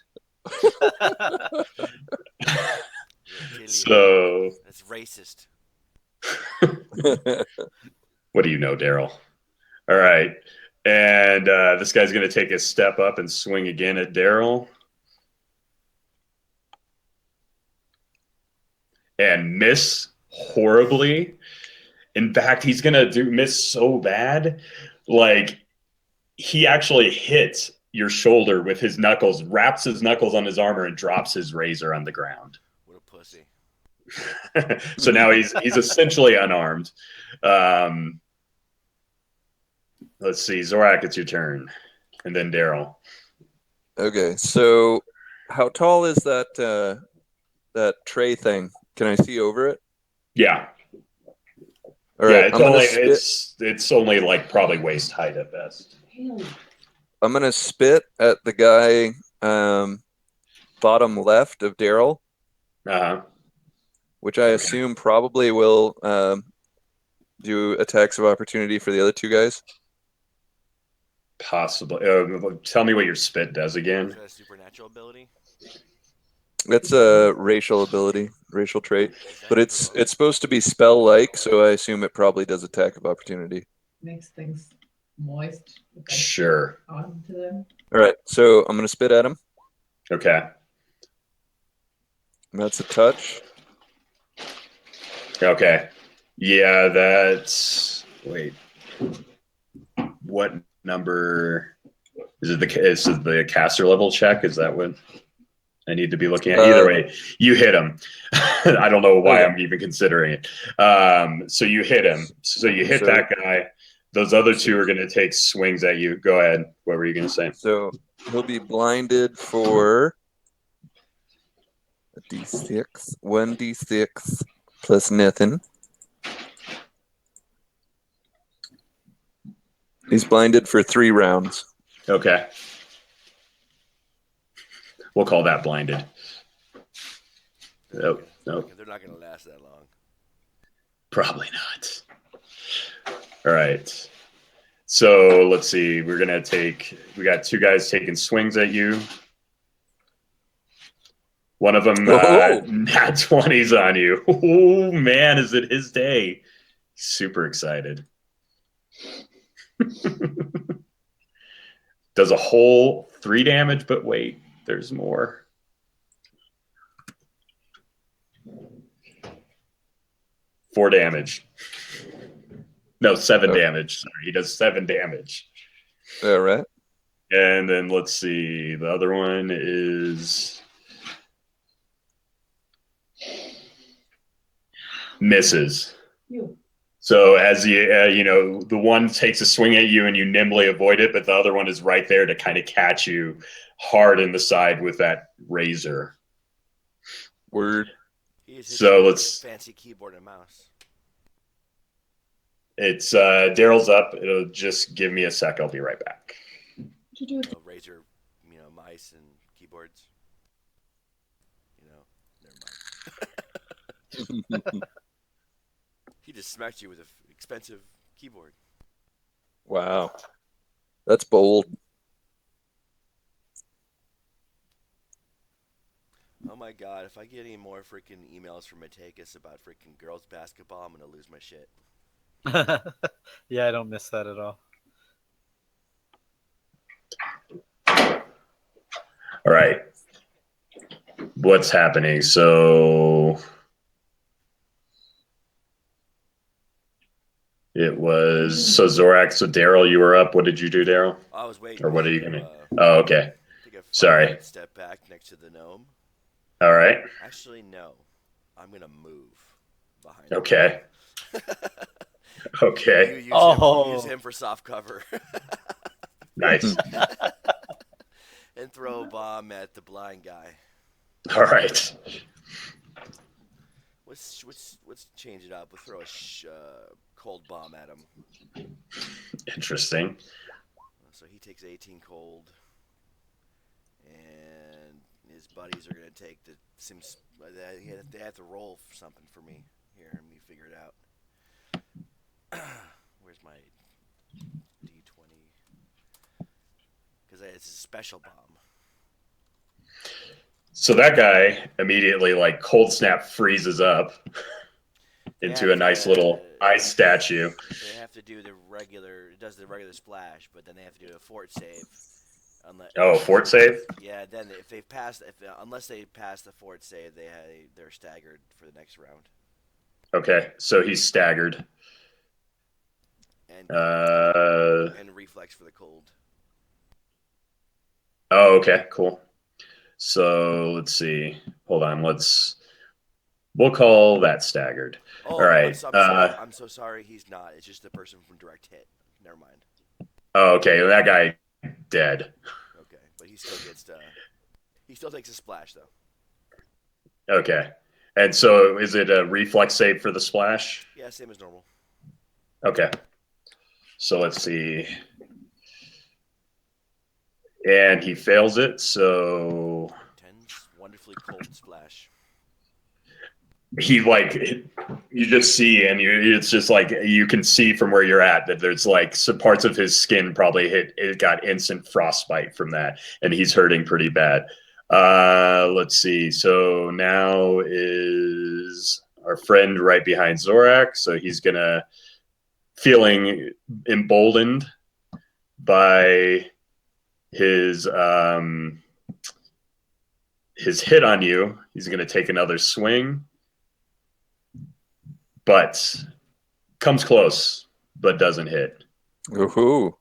So, That's racist. what do you know, Daryl? All right. And this guy's going to take a step up and swing again at Daryl. And miss horribly. In fact, he's going to miss so bad. Like, he actually hits your shoulder with his knuckles, wraps his knuckles on his armor, and drops his razor on the ground. What a pussy. So now he's essentially unarmed. Let's see, Zorak, it's your turn, and then Daryl. Okay, so how tall is that that tray thing? Can I see over it? Yeah, All right, it's only like probably waist height at best. I'm gonna spit at the guy bottom left of Daryl, which I assume probably will do attacks of opportunity for the other two guys. Possibly. Tell me what your spit does again. Is that a supernatural ability? It's a racial ability, racial trait, but it's supposed to be spell-like, so I assume it probably does attack of opportunity. Makes things moist. Sure. Onto them. All right, so I'm gonna spit at him. Okay. That's a touch. Okay. Yeah, that's. Wait. What number is it? Is it the caster level check? Is that what I need to be looking at? Either way, you hit him. I don't know why I'm even considering it. So you hit him. So you hit that guy. Those other two are going to take swings at you. Go ahead. What were you going to say? So he'll be blinded for a d6, 1d6 plus nothing. He's blinded for 3 rounds. Okay. We'll call that blinded. Nope. They're not going to last that long. Probably not. All right. So let's see. We got 2 guys taking swings at you. One of them nat 20s on you. Oh, man, is it his day? Super excited. Does a whole 3 damage, but wait, there's more. Four damage. No, 7 damage. Sorry, he does 7 damage. All right. And then let's see. The other one is misses. So as the one takes a swing at you and you nimbly avoid it, but the other one is right there to kind of catch you hard in the side with that razor. Word. So let's fancy keyboard and mouse. It's Daryl's up. It'll just give me a sec. I'll be right back. Razor, mice and keyboards. Never mind. He just smacked you with an expensive keyboard. Wow. That's bold. Oh my god, if I get any more freaking emails from Matekas about freaking girls basketball, I'm going to lose my shit. Yeah, I don't miss that at all. All right. What's happening? So it was Zorak. So Daryl, you were up. What did you do, Daryl? I was waiting. Or what are you going to? Oh, okay. Sorry. Step back next to the gnome. All right. Actually, no. I'm going to move behind Okay. Okay. Use him for soft cover. Nice. And throw a bomb at the blind guy. All right. Let's change it up. We'll throw a cold bomb at him. Interesting. takes 18 cold, and his buddies are gonna take the seems they have to roll for something for me here. Let me figure it out. Where's my D20? Because it's a special bomb. So that guy immediately, like, cold snap freezes up into a nice little ice statue. They have to do the regular. It does the regular splash, but then they have to do a fort save. Fort save? Yeah. Then if they pass, unless they pass the fort save, they're staggered for the next round. Okay, so he's staggered. And reflex for the cold. Oh, okay, cool. So let's see. Hold on. We'll call that staggered. Oh, all right. I'm so sorry. He's not. It's just the person from direct hit. Never mind. Oh, okay. That guy dead. Okay, but he still gets to. He still takes a splash though. Okay. And so is it a reflex save for the splash? Yeah, same as normal. Okay. So let's see. And he fails it, so 10's wonderfully cold splash. he, like, you just see, and it's just like you can see from where you're at that there's like some parts of his skin probably it got instant frostbite from that, and he's hurting pretty bad. Let's see. So now is our friend right behind Zorak, so he's gonna feeling emboldened by his hit on you. He's gonna take another swing. But comes close, but doesn't hit. Woohoo!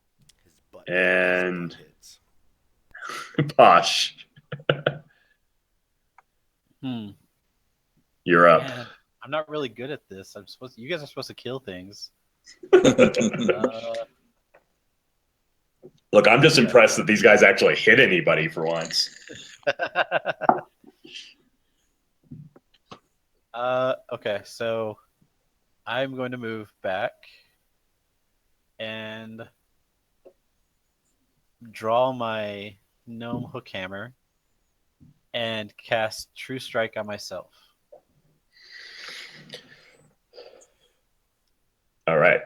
And Posh, you're up. Man, I'm not really good at this. You guys are supposed to kill things. Look, I'm just impressed that these guys actually hit anybody for once. Okay, so I'm going to move back and draw my gnome hook hammer and cast True Strike on myself. All right.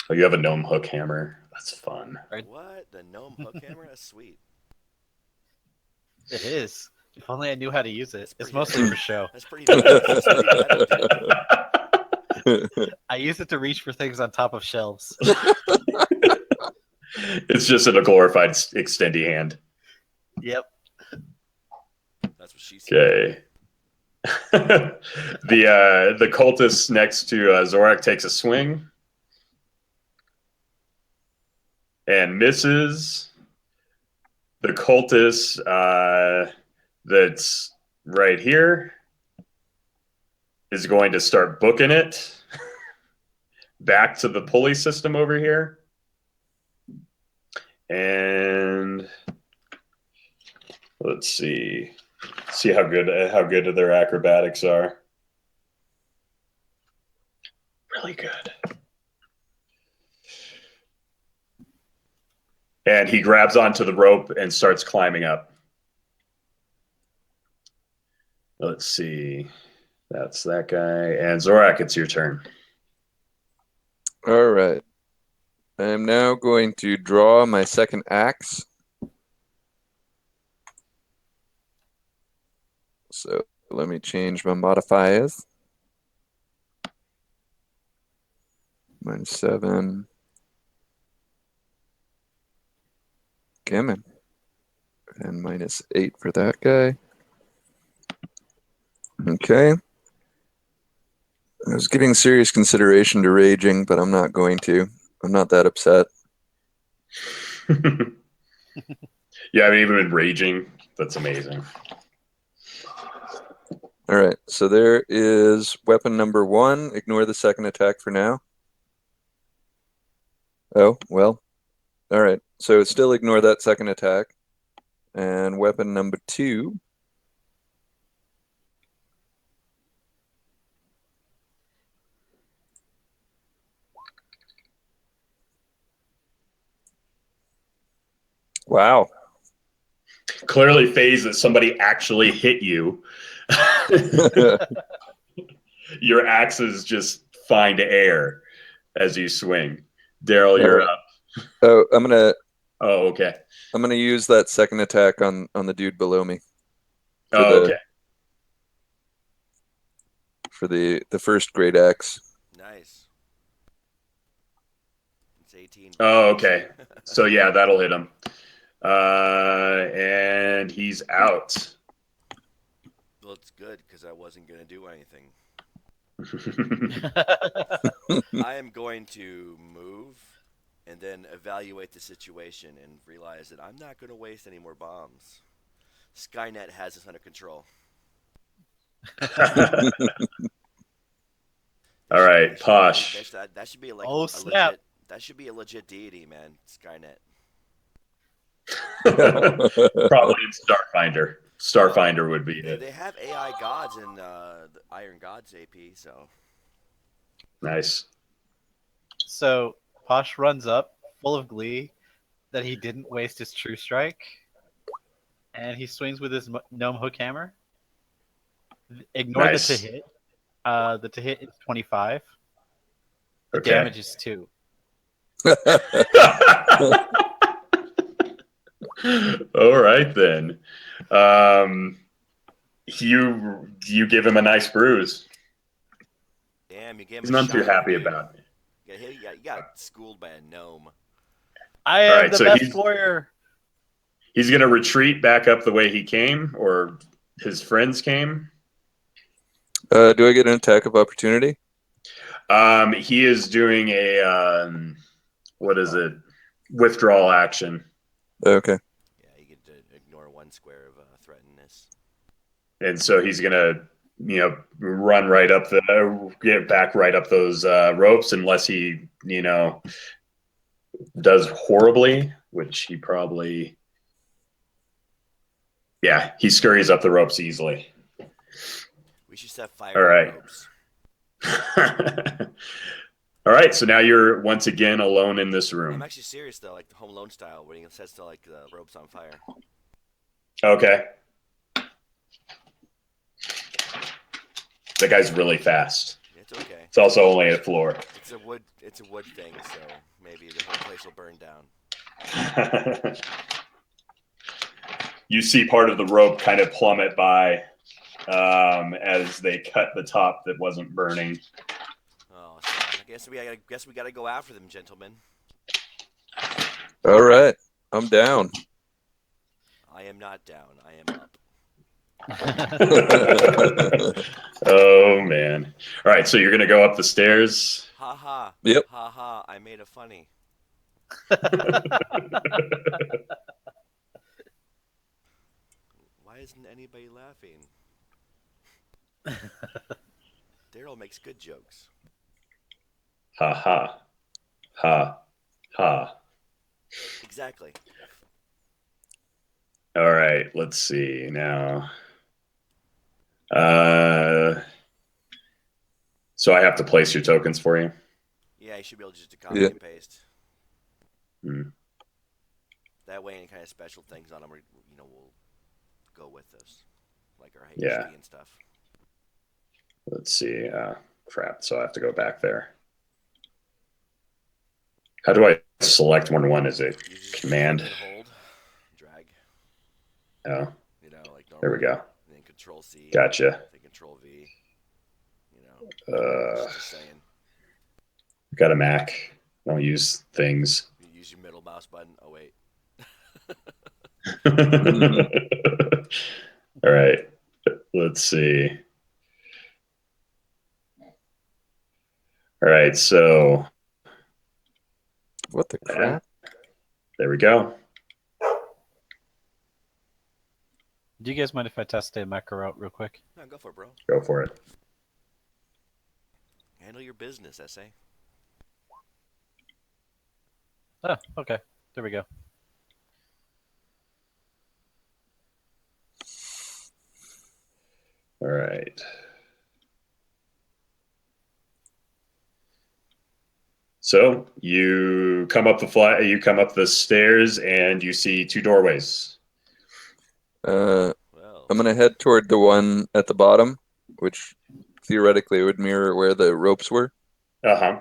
Oh, you have a gnome hook hammer. That's fun. What? The gnome hook hammer? That's sweet. It is. If only I knew how to use it. It's mostly for show. That's pretty meta, dude. I use it to reach for things on top of shelves. It's just in a glorified extendy hand. Yep. That's what she said. Okay. The cultist next to Zorak takes a swing and misses. The cultist that's right here is going to start booking it back to the pulley system over here. And let's see how good their acrobatics are. Really good. And he grabs onto the rope and starts climbing up. Let's see. That's that guy. And Zorak, it's your turn. All right. I am now going to draw my second axe. So let me change my modifiers. -7. Gammon. And -8 for that guy. Okay. I was giving serious consideration to raging, but I'm not going to. I'm not that upset. Yeah, I mean, even with raging, that's amazing. All right, so there is weapon number 1. Ignore the second attack for now. Oh, well. All right, so still ignore that second attack. And weapon number 2. Wow. Clearly phase that somebody actually hit you. Your axes just find air as you swing. Daryl, you're up. Oh, I'm gonna Okay. use that second attack on the dude below me Okay. for the first great axe. Nice. It's 18. Okay. So yeah, that'll hit him. And he's out. Well, it's good because I wasn't going to do anything. I am going to move and then evaluate the situation and realize that I'm not going to waste any more bombs. Skynet has us under control. All right, Posh. That should be like Oh, a snap. legit. That should be a legit deity, man. Skynet. Probably in Starfinder. Starfinder would be They it. have AI gods in the Iron Gods AP, so Nice. So Posh runs up, full of glee that he didn't waste his true strike, and he swings with his gnome hook hammer. Ignore Nice. the to hit. The to hit is 25. The Okay. damage is 2. All right then. You give him a nice bruise. damn, you gave him He's a not too shiner, happy dude. about it. You got schooled by a gnome. I am Alright, the so best warrior. He's gonna retreat back up the way he came, or his friends came. Do I get an attack of opportunity? He is doing a what is it? Withdrawal action. Okay. Yeah, you get to ignore one square of threatenness. And so he's gonna, run right up get back right up those ropes, unless he, does horribly, which he probably, yeah, he scurries up the ropes easily. We should set fire All to right. the ropes. All right, so now you're once again alone in this I'm room. actually serious though, like the Home Alone style, where he sets the ropes on fire. Okay. That guy's really fast. It's okay. It's also only a floor. It's a wood thing, so maybe the whole place will burn down. You see part of the rope kind of plummet by as they cut the top that wasn't burning. Oh, so I guess we gotta go after them, gentlemen. All right. I'm down. I am not down. I am up. Oh man! All right, so you're gonna go up the stairs. Ha ha. Yep. Ha ha. I made a funny. Why isn't anybody laughing? Daryl makes good jokes. Ha ha, ha ha. Exactly. All right, let's see now. So I have to place your tokens for you. Yeah, you should be able just to copy Yeah. and paste. Hmm. That way, any kind of special things on them, will go with us, like our HD Yeah. and stuff. Let's see. Crap. So I have to go back there. How do I select more than one? Is it You just command? click and hold, drag. Oh, Like normal. there we go. And then Control C. Gotcha. Then Control V. Just saying. Got a Mac. Don't use things. You use your middle mouse button. Oh wait. All right. Let's see. All right. So What the crap? there we go. Do you guys mind if I test a macro out real quick? No, go for it, bro. Go for it. Handle your business, essay. Oh, okay. There we go. All right. So you come up the stairs, and you see two doorways. Uh, Well, I'm gonna head toward the one at the bottom, which theoretically would mirror where the ropes were. Uh-huh.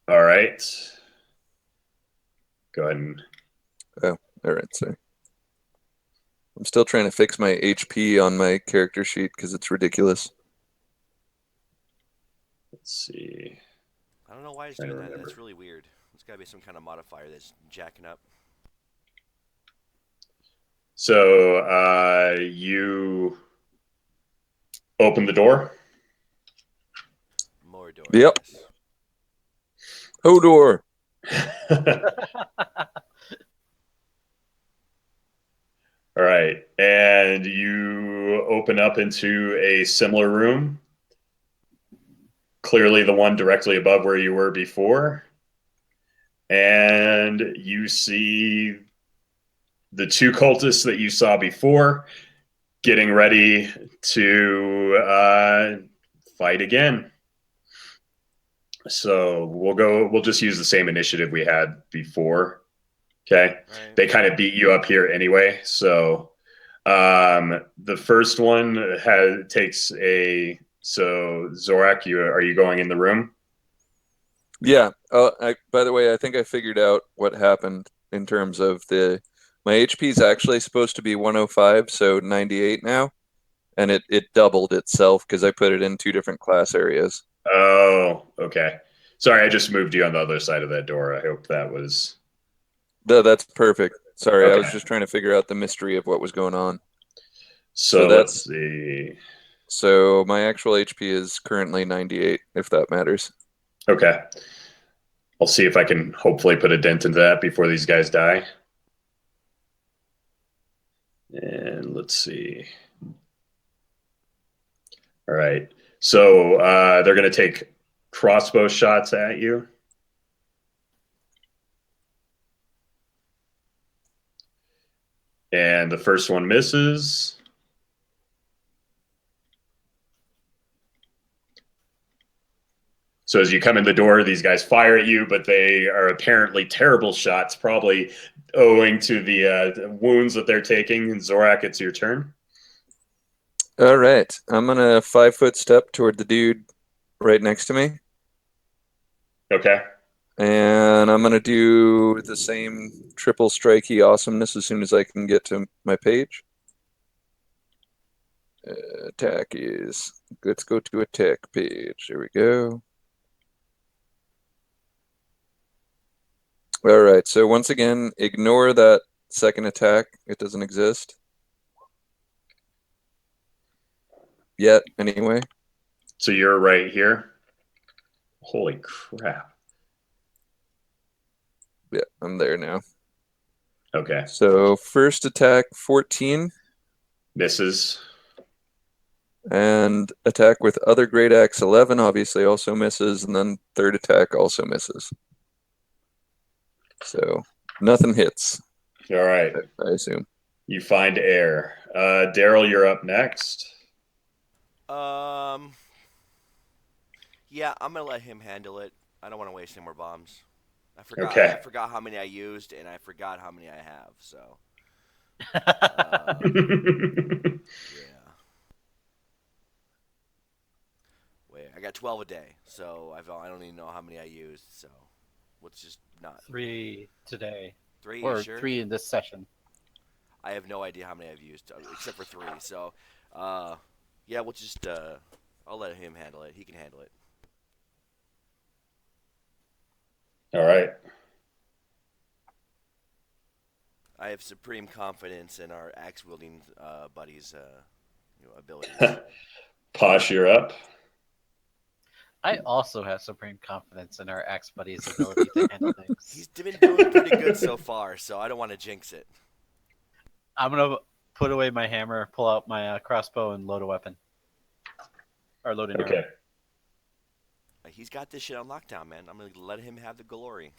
All right. Go ahead and All right, sorry. I'm still trying to fix my HP on my character sheet because it's ridiculous. let's see. I don't know why it's Trying to doing that. remember. That's really weird. There's got to be some kind of modifier that's jacking up. So you open the door. More doors. Yep. Yes. Hodor. All right. And you open up into a similar room. Clearly the one directly above where you were before. And you see the two cultists that you saw before getting ready to fight again. So we'll just use the same initiative we had before. Okay. Right. They kind of beat you up here anyway. So the first one takes a, so Zorak, are you going in the room? Yeah. By the way, I think I figured out what happened in terms of my HP is actually supposed to be 105, so 98 now, and it doubled itself because I put it in two different class areas. Oh, okay. Sorry, I just moved you on the other side of that door. I hope that was... That's perfect. Sorry, I was Okay. just trying to figure out the mystery of what was going on. So let's that's see. So my actual HP is currently 98, if that matters. Okay. I'll see if I can hopefully put a dent into that before these guys die. And let's see. All right. So they're going to take crossbow shots at you. And the first one misses. So as you come in the door, these guys fire at you, but they are apparently terrible shots, probably owing to the wounds that they're taking. And Zorak, it's your turn. All right. I'm going to 5-foot step toward the dude right next to me. Okay. And I'm going to do the same triple strikey awesomeness as soon as I can get to my page. Attack is, let's go to attack page. There we go. All right. So once again, ignore that second attack. It doesn't exist. Yet, anyway. So you're right here. Holy crap. Yeah, I'm there now. Okay. So first attack, 14. Misses. And attack with other great axe, 11, obviously also misses. And then third attack also misses. So nothing hits, All right. I assume. You find air. Daryl, you're up next. Yeah, I'm gonna let him handle it. I don't want to waste any more bombs. I forgot. Okay. I forgot how many I used, and I forgot how many I have. So, yeah. Wait, I got 12 a day, so I don't even know how many I used. So, let's just not. 3 today, Three, or you sure? 3 in this session. I have no idea how many I've used, except for 3. So, yeah, we'll just. I'll let him handle it. He can handle it. All right. I have supreme confidence in our axe wielding buddies' abilities. Posh, you're up. I also have supreme confidence in our axe buddy's ability to handle things. He's been doing pretty good so far, so I don't want to jinx it. I'm gonna put away my hammer, pull out my crossbow, and load a weapon. Or load an Okay. He's got this shit on lockdown, man. I'm gonna let him have the glory.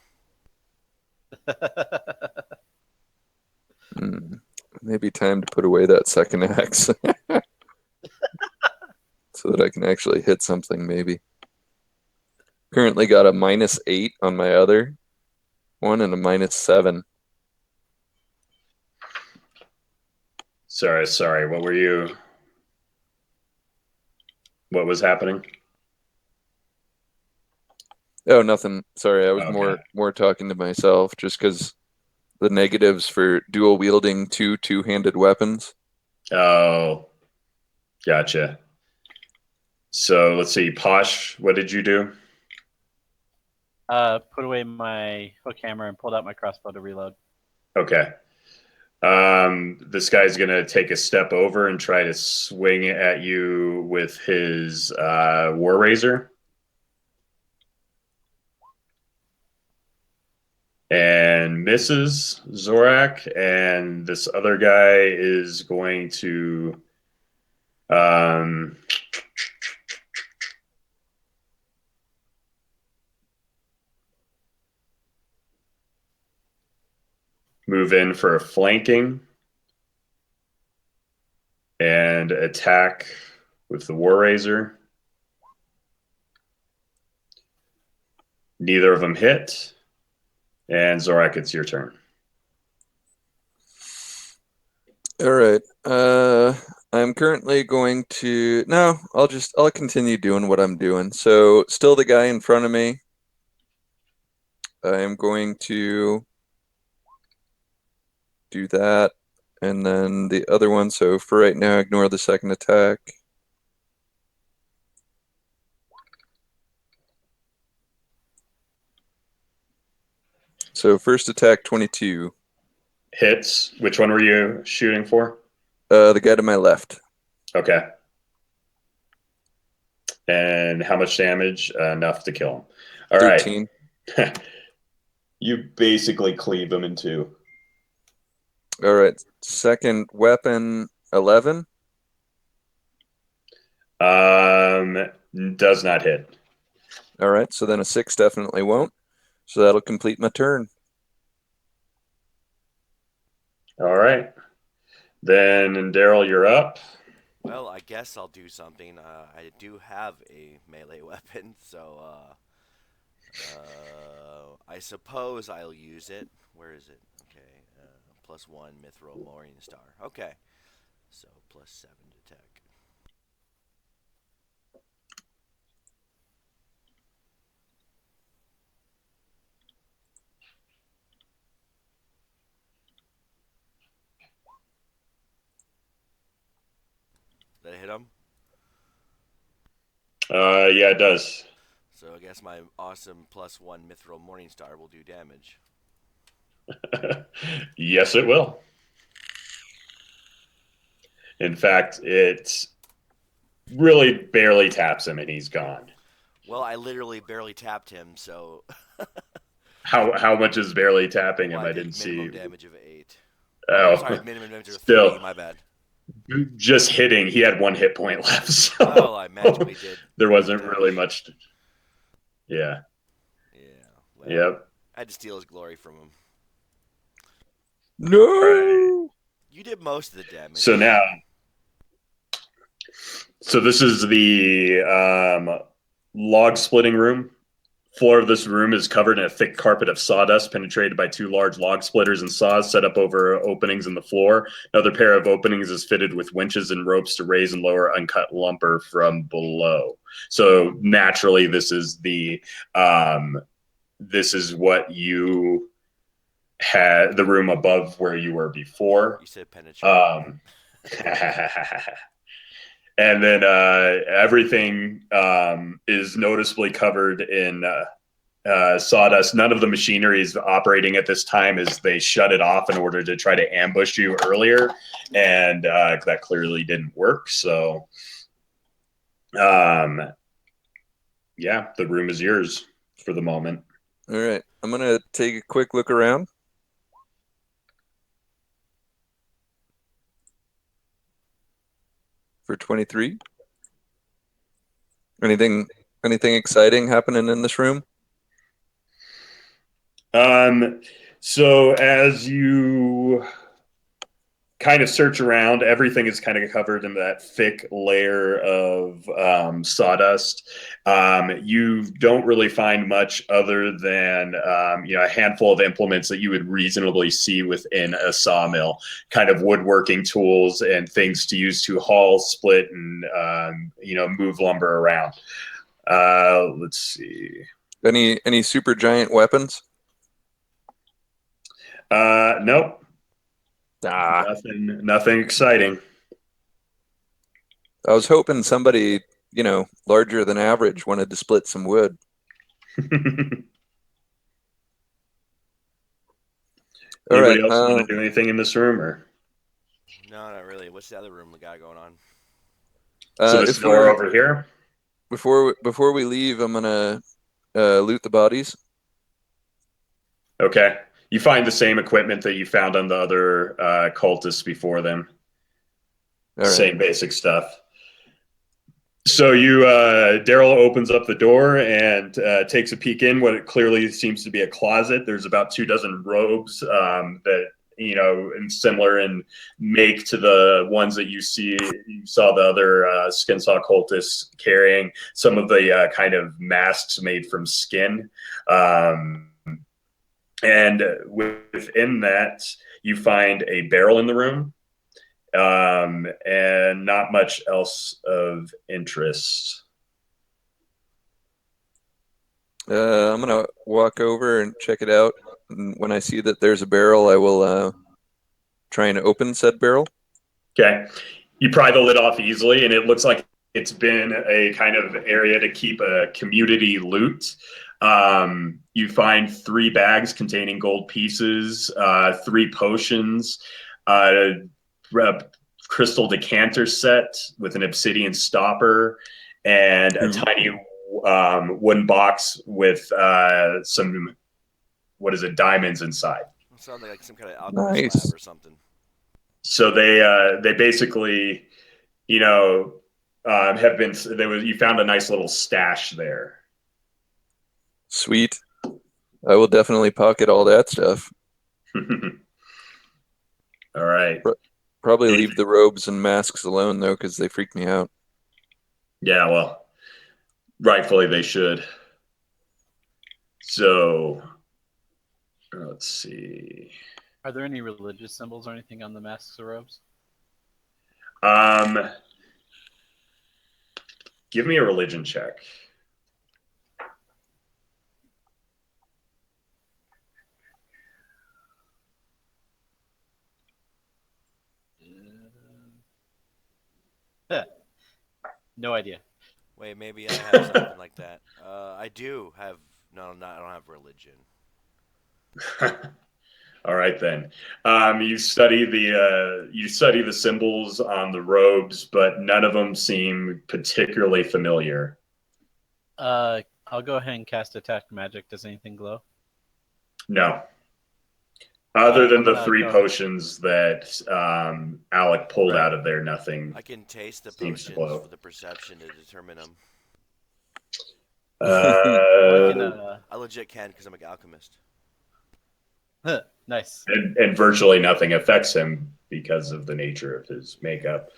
arrow. Maybe time to put away that second axe. so that I can actually hit something, maybe. Currently got a -8 on my other one and a -7. Sorry. What were you? What was happening? Oh, nothing. Sorry, I was Okay. more talking to myself just because the negatives for dual wielding two-handed weapons. Oh, gotcha. So let's see. Posh, what did you do? Put away my hook hammer and pulled out my crossbow to reload. Okay. This guy's gonna take a step over and try to swing at you with his war razor, and misses Zorak. And this other guy is going to move in for a flanking and attack with the war razor. Neither of them hit. And Zorak, it's your turn. All right. I'm currently going to I'll continue doing what I'm doing. So still the guy in front of me. I am going to do that, and then the other one. So for right now, ignore the second attack. So first attack 22. Hits. Which one were you shooting for? The guy to my left. Okay. And how much damage? Enough to kill him. All 13. right. You basically cleave him in two. All right. Second weapon 11. Does not hit. All right. So then a 6 definitely won't. So that'll complete my turn. All right. Then, Daryl, you're up. Well, I guess I'll do something. I do have a melee weapon, so I suppose I'll use it. Where is it? Okay, +1 Mithril Morning Star. Okay, so +7 to attack. Did I hit him? Yeah, it does. So I guess my awesome +1 Mithril Morning Star will do damage. Yes, it will. In fact, it really barely taps him and he's gone. Well, I literally barely tapped him, so How much is barely tapping him? well, I I did didn't minimum see. damage of 8. Oh, Oh, sorry, minimum damage of 3. still, My bad. just hitting. He had 1 hit point left, so Well, I magically did. there wasn't damage. really much. Yeah. Yeah. Well, Yep. I had to steal his glory from him. No. Right. You did most of the damage. So now, this is the log splitting room. Floor of this room is covered in a thick carpet of sawdust penetrated by 2 large log splitters and saws set up over openings in the floor. Another pair of openings is fitted with winches and ropes to raise and lower uncut lumber from below. So naturally, this is what you had, the room above where you were before. You said penetrate. And then everything is noticeably covered in sawdust. None of the machinery is operating at this time as they shut it off in order to try to ambush you earlier. And that clearly didn't work. So, yeah, the room is yours for the moment. All right. I'm going to take a quick look around. For 23. Anything exciting happening in this room? So as you kind of search around. Everything is kind of covered in that thick layer of sawdust. You don't really find much other than a handful of implements that you would reasonably see within a sawmill, kind of woodworking tools and things to use to haul, split, and move lumber around. Let's see. Any super giant weapons? Nope. Ah, Nothing exciting. I was hoping somebody, larger than average wanted to split some wood. All right. Anybody else want to do anything in this room, or No, not really. What's the other room we got going on? so this if door we're over here? before we leave, I'm gonna loot the bodies. Okay. You find the same equipment that you found on the other cultists before them. All right. Same basic stuff. So Daryl opens up the door and takes a peek in what it clearly seems to be a closet. There's about 24 robes that and similar in make to the ones that you saw the other skin-saw cultists carrying. Some of the kind of masks made from skin. And within that, you find a barrel in the room, and not much else of interest. I'm gonna walk over and check it out. And when I see that there's a barrel, I will try and open said barrel. Okay. You pry the lid off easily, and it looks like it's been a kind of area to keep a community loot. You find 3 bags containing gold pieces, 3 potions, a crystal decanter set with an obsidian stopper, and a tiny wooden box with some, diamonds inside. It sounds like some kind of alchemist lab or something. So they basically, have been. You found a nice little stash there. Sweet. I will definitely pocket all that stuff. All right. Probably leave the robes and masks alone though, because they freak me out. Yeah, well, rightfully they should. So, let's see. Are there any religious symbols or anything on the masks or robes? Give me a religion check. No idea. Wait, maybe I have something like that. I do have. No, I don't have religion. All right then. You study the symbols on the robes, but none of them seem particularly familiar. I'll go ahead and cast Detect Magic. Does anything glow? No. Other than the 3 go. potions that Alec pulled out of there, nothing. I can taste the seems to potions glow. with the perception to determine them. I legit can because I'm an alchemist. Nice. And virtually nothing affects him because of the nature of his makeup.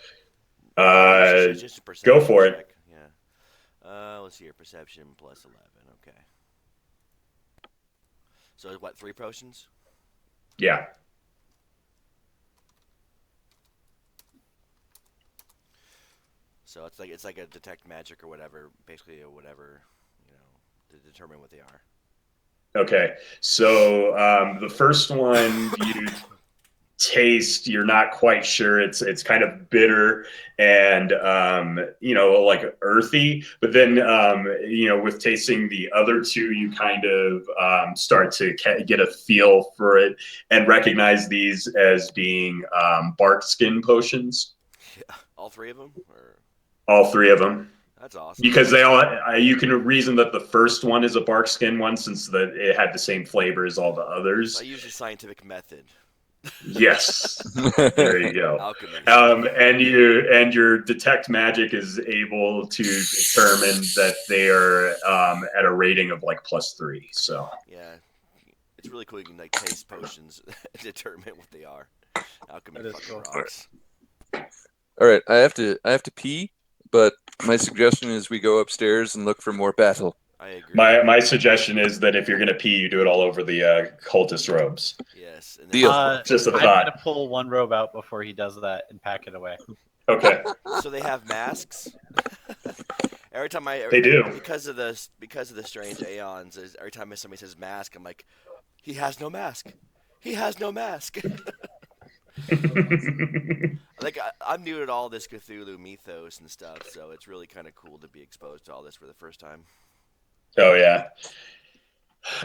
It's just a perception Go for check. it. Yeah. Let's see here. Perception plus 11. Okay. So what? 3 potions? Yeah. So it's like a detect magic or whatever, basically whatever, to determine what they are. Okay. So the first one you taste, you're not quite sure. It's kind of bitter and like earthy. But then with tasting the other 2, you kind of start to get a feel for it and recognize these as being bark skin potions. Yeah. All 3 of them, or all 3 of them. That's awesome. Because you can reason that the first one is a bark skin one since it had the same flavor as all the others. I use the scientific method. Yes, there you go. Alchemy. And your detect magic is able to determine that they are at a rating of like +3. So yeah, it's really cool. You can like taste potions, determine what they are. Alchemy That is fucking cool. rocks. All right, I have to pee, but my suggestion is we go upstairs and look for more battle. I agree. My suggestion is that if you're gonna pee, you do it all over the cultist robes. Yes. And then Deal. Just a I'm thought. gonna pull one robe out before he does that and pack it away. Okay, So they have masks. Every time they do. because of the strange aeons, every time somebody says mask, I'm like, he has no mask. He has no mask. Like I'm new to all this Cthulhu mythos and stuff, so it's really kind of cool to be exposed to all this for the first time. Oh yeah.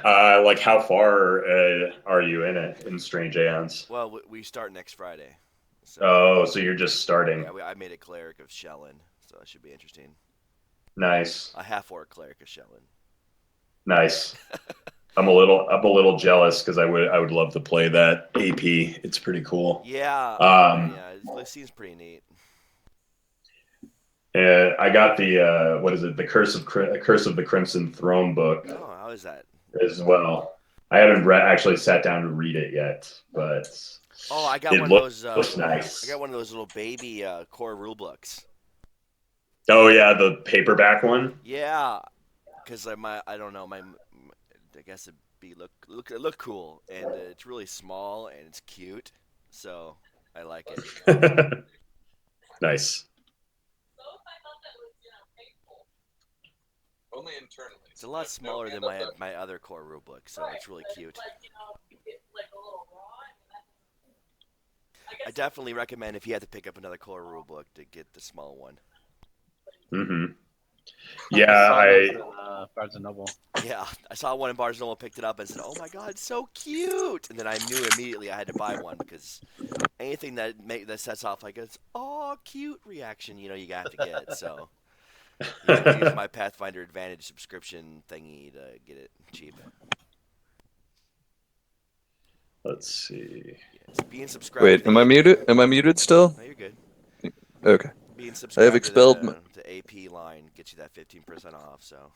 Like how far are you in it in Strange Aeons? Well, we start next Friday. So, Oh, so you're just starting. yeah, I made a cleric of Shellen, so that should be interesting. Nice, A half-orc cleric of Shellen. nice. I'm a little jealous because I would love to play that AP. It's pretty cool. Yeah, Um, yeah, it seems pretty neat. I got the what is it? The Curse of the Crimson Throne book Oh, how is that? as well. I haven't actually sat down to read it yet, but Oh, I got it one of those. looks nice. I got one of those little baby core rulebooks. Oh yeah, the paperback one. Yeah, because I don't know, I guess it look cool, and it's really small and it's cute, so I like it. Nice. Only internally. It's a lot smaller than my other core rulebook, so it's really cute. I definitely recommend if you have to pick up another core rulebook to get the small one. Mm-hmm. I Yeah, saw those in Barnes and Noble. Yeah, I saw one in Barnes & Noble, picked it up, and said, "Oh my God, it's so cute!" And then I knew immediately I had to buy one because anything that sets off like it's cute reaction, you have to get. So I use my Pathfinder Advantage subscription thingy to get it cheap. Let's see. Yes, being subscribed. Wait, to am I muted? Am I muted still? No, you're good. Okay. Being I subscribed have expelled to the AP line gets you that 15% off. So.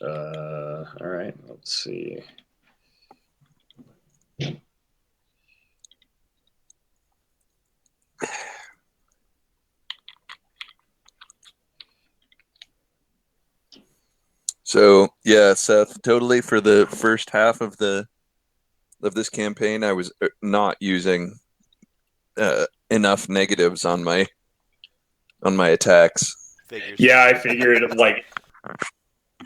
All right. Let's see. So yeah, Seth, totally for the first half of this campaign, I was not using enough negatives on my attacks. Figures. Yeah, I figured like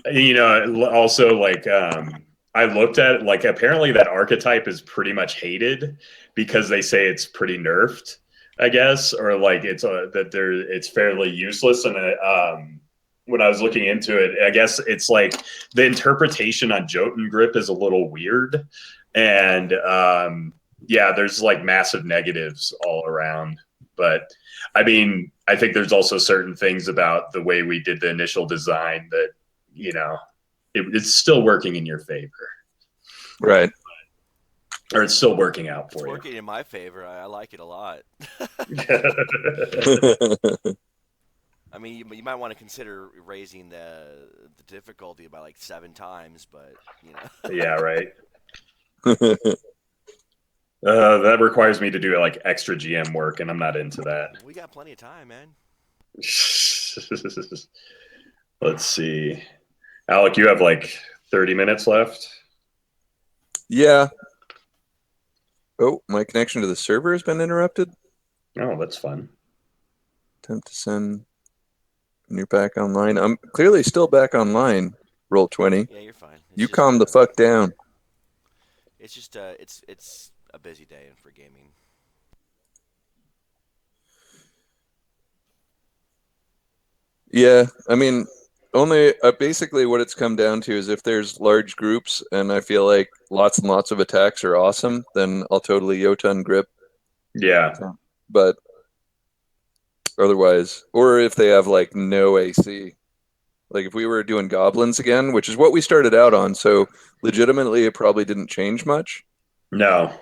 also like I looked at it, like apparently that archetype is pretty much hated because they say it's pretty nerfed, I guess, or like it's fairly useless. And when I was looking into it, I guess it's like the interpretation on Jotun Grip is a little weird, and yeah, there's like massive negatives all around. But I mean, I think there's also certain things about the way we did the initial design that it's still working in your favor, Right. or it's still working out It's for working in my favor. I like it a lot. you. I mean, you might want to consider raising the difficulty by like 7 times, but Yeah, right. That requires me to do like extra GM work, and I'm not into that. We got plenty of time, man. Let's see. Alec, you have like 30 minutes left. Yeah. Oh, my connection to the server has been interrupted. Oh, that's fun. Attempt to send. And you're back online. I'm clearly still back online. Roll 20. Yeah, you're fine. You calm the fuck down. It's just it's a busy day for gaming. Yeah, I mean, only basically what it's come down to is if there's large groups and I feel like lots and lots of attacks are awesome, then I'll totally Jotun grip. Yeah. But otherwise, or if they have like no AC, like if we were doing goblins again, which is what we started out on, so legitimately it probably didn't change much. No,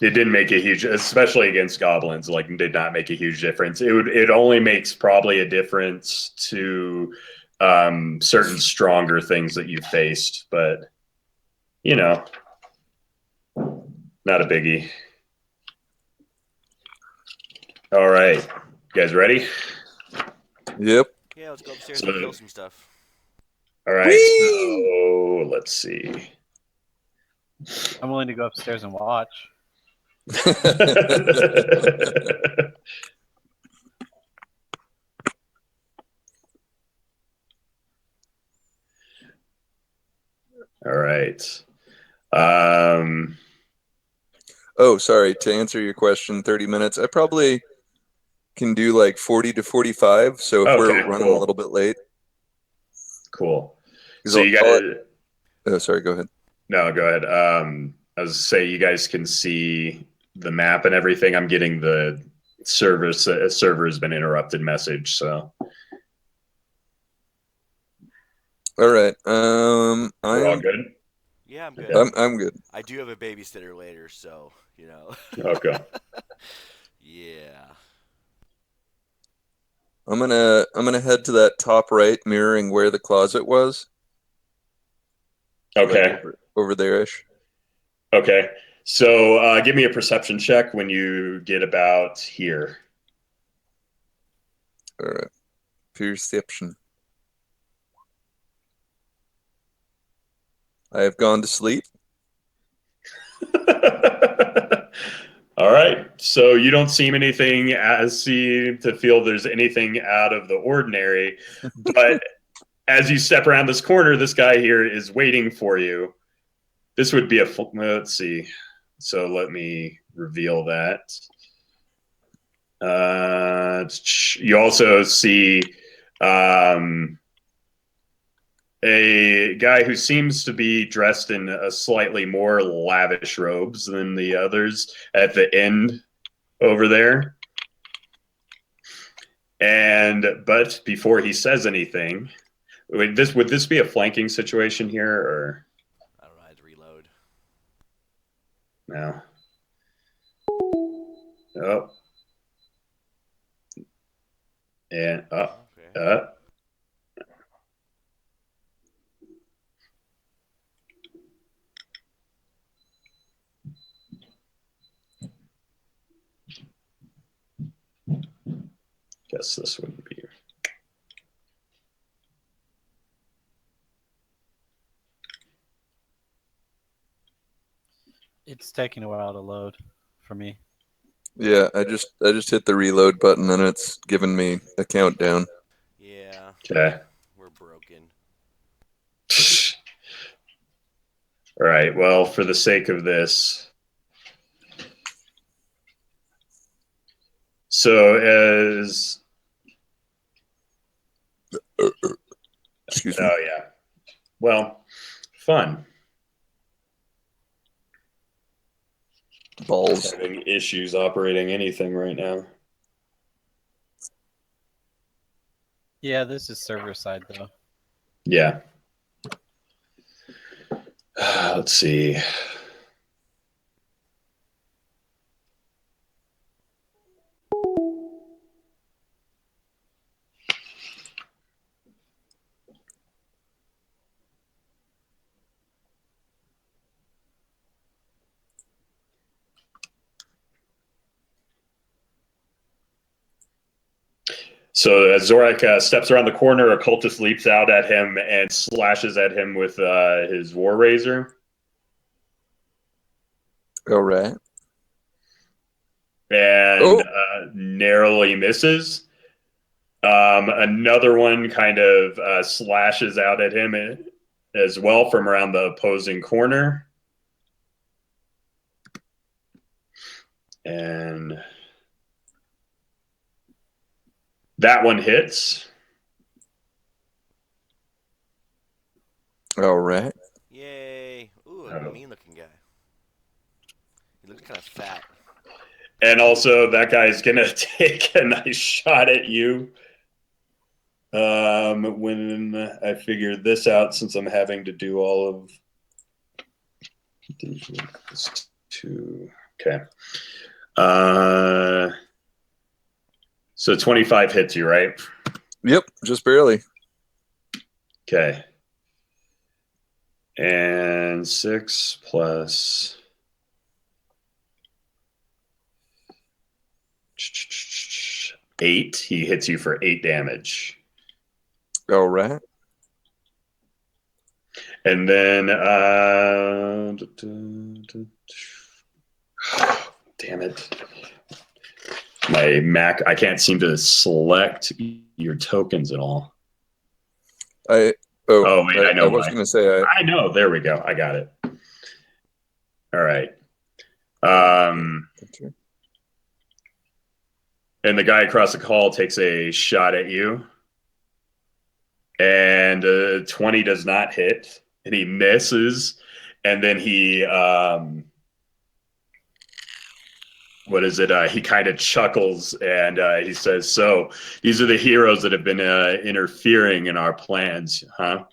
it didn't make a huge, especially against goblins. Like, did not make a huge difference. It only makes probably a difference to certain stronger things that you've faced, but not a biggie. All right, you guys ready? Yep. Yeah, let's go upstairs So- and kill some stuff. All right, Whee! so let's see. I'm willing to go upstairs and watch. All right. Oh, sorry. To answer your question, 30 minutes. I probably can do like 40 to 45. So if we're Okay, running cool. a little bit late, Cool. 'cause So you I'll- guys. oh, sorry. Go ahead. No, go ahead. I was say you guys can see the map and everything. I'm getting the server has been interrupted message. So All right. we're all I'm good. Yeah, I'm good. Okay. I'm good. I do have a babysitter later, so Okay. Yeah. I'm gonna head to that top right, mirroring where the closet was. Okay. Like over there-ish. Okay. So give me a perception check when you get about here. All right. Perception. I have gone to sleep. All right. So you don't seem to feel there's anything out of the ordinary, but as you step around this corner, this guy here is waiting for you. This would be let's see. So let me reveal that. You also see a guy who seems to be dressed in a slightly more lavish robes than the others at the end over there. But before he says anything, would this be a flanking situation here, or I don't know. I had to reload. no? Oh, and Okay. guess this wouldn't be. It's taking a while to load for me. Yeah, I just hit the reload button and it's given me a countdown. Yeah. Okay. We're broken. All right. Well, for the sake of this, so as Excuse me. oh yeah, well, fun. Balls. Having issues operating anything right now. Yeah, this is server side though. Yeah. Let's see. So as Zorak steps around the corner, a cultist leaps out at him and slashes at him with his war razor. All right. And narrowly misses. Another one kind of slashes out at him as well from around the opposing corner. And that one hits. All right. Yay. Ooh, Oh. a mean-looking guy. He looks kind of fat. And also, that guy's going to take a nice shot at you. When I figured this out, since I'm having to do all of these two. Okay. So 25 hits you, right? Yep, just barely. Okay. And 6 plus 8. He hits you for 8 damage. All right. And then, damn it. My Mac, I can't seem to select your tokens at all. Oh, wait, I know I was why. going to say I know. There we go. I got it. All right. And the guy across the hall takes a shot at you. And 20 does not hit. And he misses. And then he, what is it? He kind of chuckles and he says, "So these are the heroes that have been interfering in our plans, huh?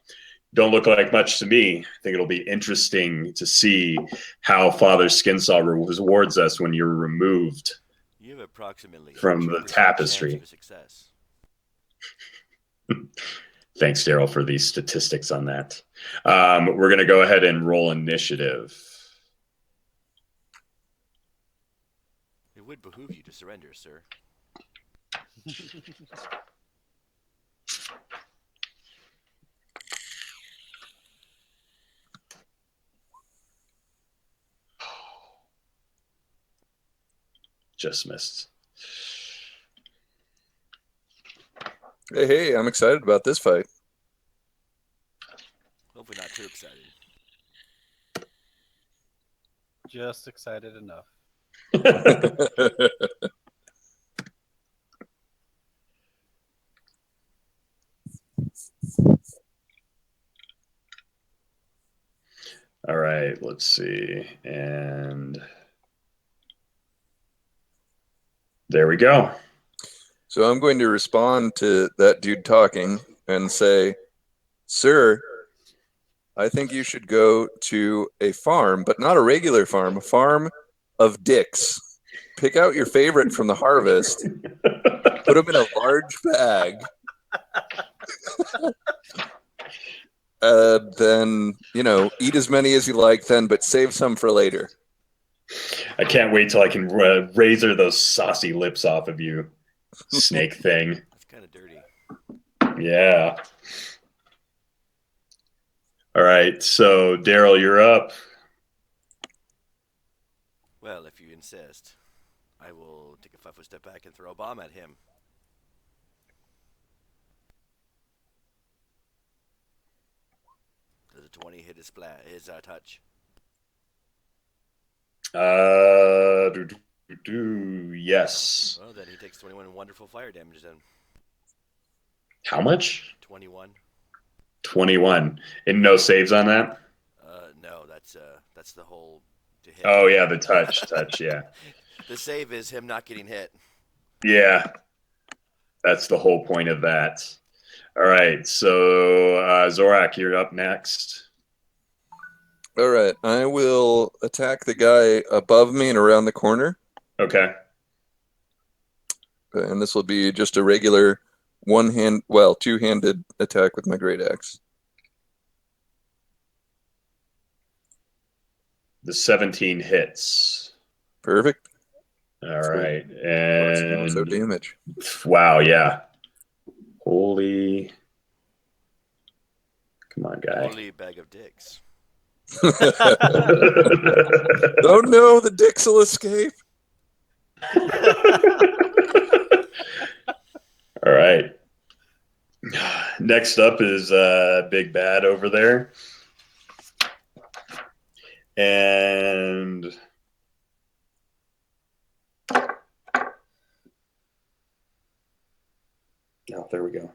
Don't look like much to me. I think it'll be interesting to see how Father Skinsaw rewards us when you're removed You have approximately from 2% the chance tapestry." of success. Thanks, Daryl, for these statistics on that. We're going to go ahead and roll initiative. It would behoove you to surrender, sir. Just missed. Hey, I'm excited about this fight. Hopefully not too excited. Just excited enough. All right, let's see. And there we go. So I'm going to respond to that dude talking and say, "Sir, I think you should go to a farm, but not a regular farm, a farm of dicks. Pick out your favorite from the harvest, put them in a large bag, then, eat as many as you like then, but save some for later." I can't wait till I can razor those saucy lips off of you, snake thing. That's kind of dirty. Yeah. All right, so Daryl, you're up. Well, if you insist, I will take a 5-foot step back and throw a bomb at him. Does a 20 hit his touch? Yes. Well, then he takes 21 wonderful fire damage then. How much? 21. 21. And no saves on that? No, that's the whole to hit. Oh, yeah, the touch, yeah. The save is him not getting hit. Yeah, that's the whole point of that. All right, so Zorak, you're up next. All right, I will attack the guy above me and around the corner. Okay. And this will be just a regular two-handed attack with my great axe. The 17 hits. Perfect. All right, and So damage. Wow, yeah. Holy, come on, guy. Holy bag of dicks. Oh no, the dicks will escape. All right. Next up is Big Bad over there. And oh, there we go.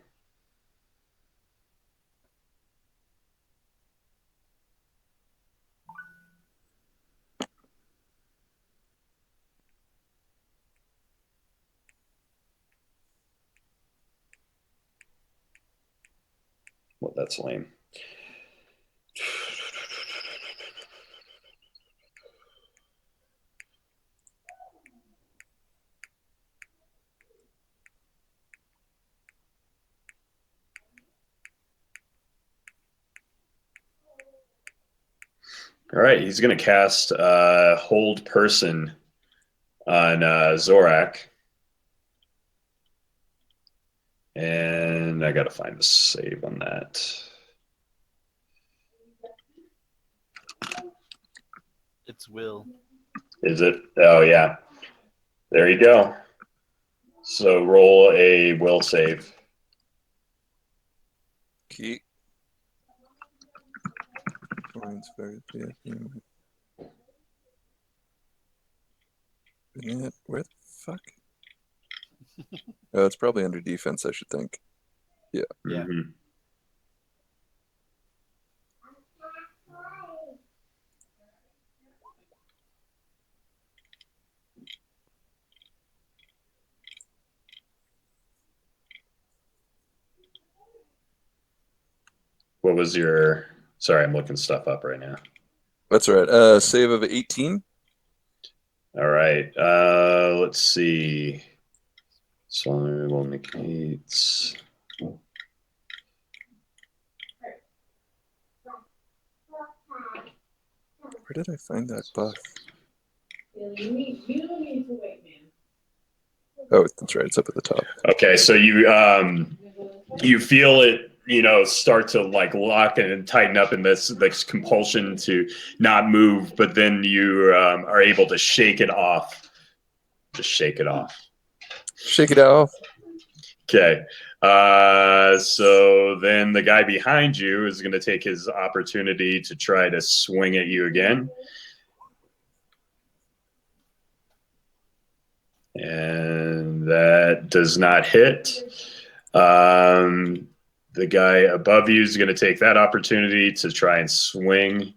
Well, that's lame. All right, he's going to cast Hold Person on Zorak. And I got to find the save on that. It's will. Is it? Oh, yeah. There you go. So roll a will save. Key. Points, very good. Yeah, where the fuck? Oh, it's probably under defense, I should think. Yeah. Mhm. What was your... Sorry, I'm looking stuff up right now. That's all right. Save of 18. All right. Let's see. So we'll make 8. Where did I find that buff? You need to wait, man. Oh, that's right. It's up at the top. Okay, so you feel it, start to like lock and tighten up in this compulsion to not move, but then you are able to shake it off. Just shake it off. Shake it off. Okay. So then the guy behind you is going to take his opportunity to try to swing at you again. And that does not hit. The guy above you is going to take that opportunity to try and swing.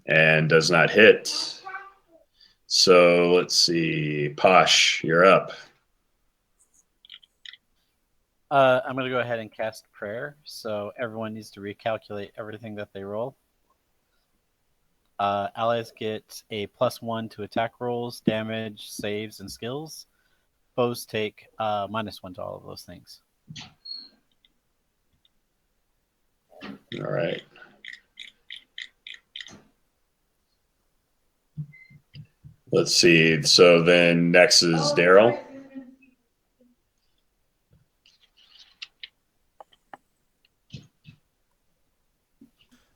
And does not hit. So let's see. Posh, you're up. I'm going to go ahead and cast prayer. So everyone needs to recalculate everything that they roll. Allies get a +1 to attack rolls, damage, saves, and skills. Foes take -1 to all of those things. All right. Let's see. So then next is Daryl.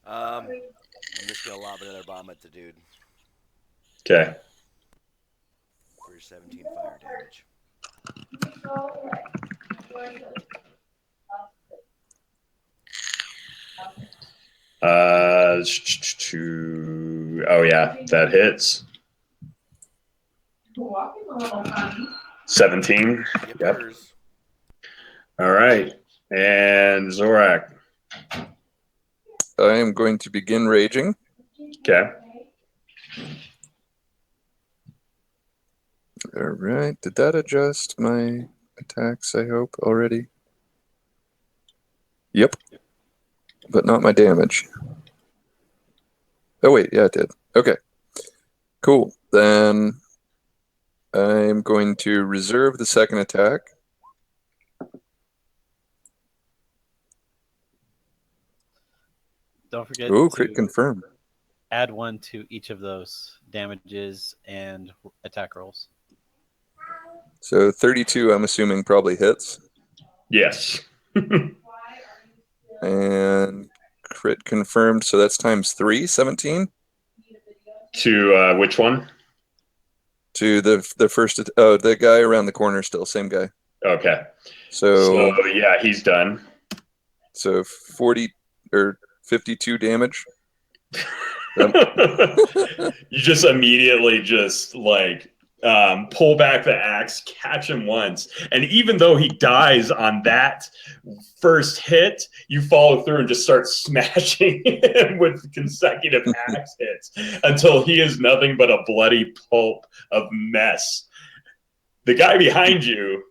I'm just gonna lob another bomb at the dude Okay. for 17 fire damage. Oh yeah, that hits. 17. Yep. All right. And Zorak. I am going to begin raging. Okay. All right. Did that adjust my attacks, I hope, already? Yep. But not my damage. Oh, wait. Yeah, it did. Okay. Cool. Then I'm going to reserve the second attack. Don't forget Ooh, to crit confirm. add 1 to each of those damages and attack rolls. So 32, I'm assuming, probably hits. Yes. And crit confirmed, so that's times 3, 17. To which one? To the first, oh, the guy around the corner still, same guy. Okay. So yeah, he's done. So 40 or 52 damage. You just immediately just like pull back the axe, catch him once, and even though he dies on that first hit, you follow through and just start smashing him with consecutive axe hits until he is nothing but a bloody pulp of mess. The guy behind you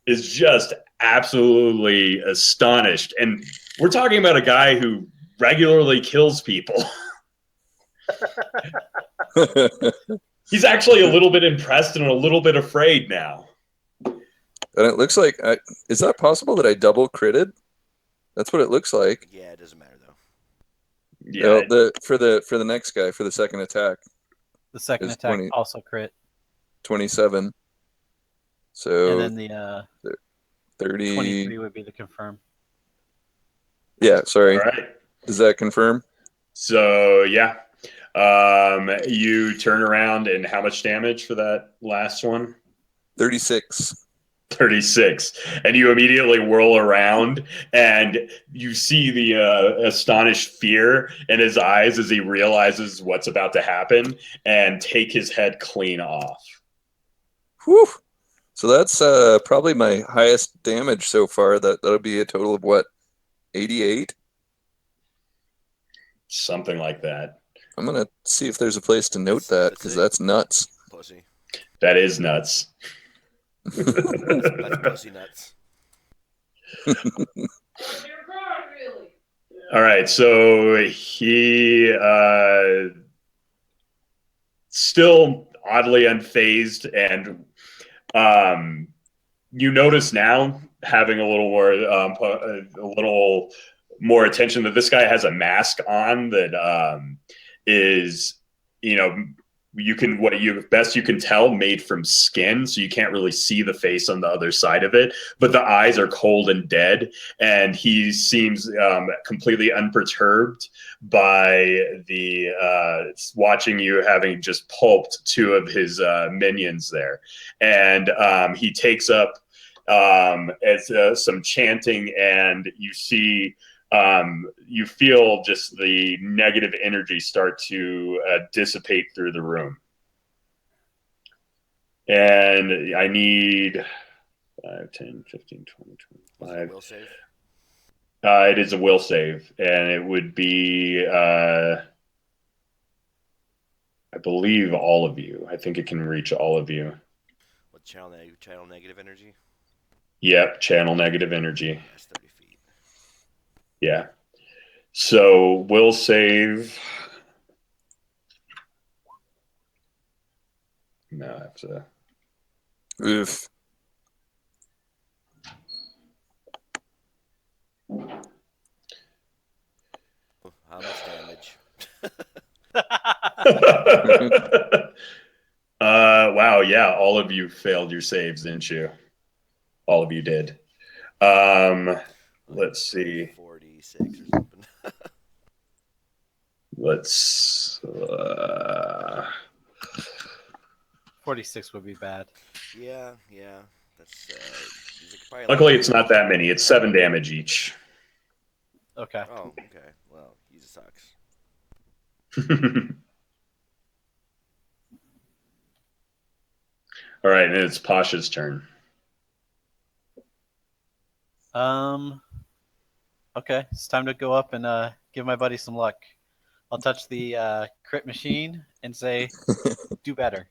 is just absolutely astonished, and we're talking about a guy who regularly kills people. He's actually a little bit impressed and a little bit afraid now. And it looks like, is that possible that I double critted? That's what it looks like. Yeah, it doesn't matter though. Yeah. For the next guy for the second attack The second is attack also crit. 27. And So then the 30. 23 would be the confirm. Yeah, All sorry. right. Does that confirm? So yeah, you turn around and how much damage for that last one? 36. 36. And you immediately whirl around and you see the astonished fear in his eyes as he realizes what's about to happen and take his head clean off. Whew. So that's probably my highest damage so far. That'll be a total of what? 88? Something like that. I'm going to see if there's a place to note Let's that because see. that's nuts. Pussy. That is nuts. That's pussy nuts. Really? All right, so he still oddly unfazed, and you notice now, having a little more attention, that this guy has a mask on that is, you know, what you best you can tell made from skin, so you can't really see the face on the other side of it, but the eyes are cold and dead, and he seems completely unperturbed by the watching you having just pulped two of his minions there. And he takes up as some chanting, and you see you feel just the negative energy start to dissipate through the room. And I need 5, 10, 15, 20, 25. Will save. It is a will save, and it would be, I believe, all of you. I think it can reach all of you. What channel negative energy? Yep, channel negative energy. Yeah, it's 30 feet. Yeah. So will save. No, I have to. Oof. How much damage? Wow, yeah, all of you failed your saves, didn't you? All of you did. Let's see. 46 or something. Let's 46 would be bad. Yeah. That's probably luckily it's not that many. It's 7 damage each. Okay. Oh, okay. Well, he just sucks. All right, and it's Pasha's turn. Okay, it's time to go up and give my buddy some luck. I'll touch the crit machine and say, do better.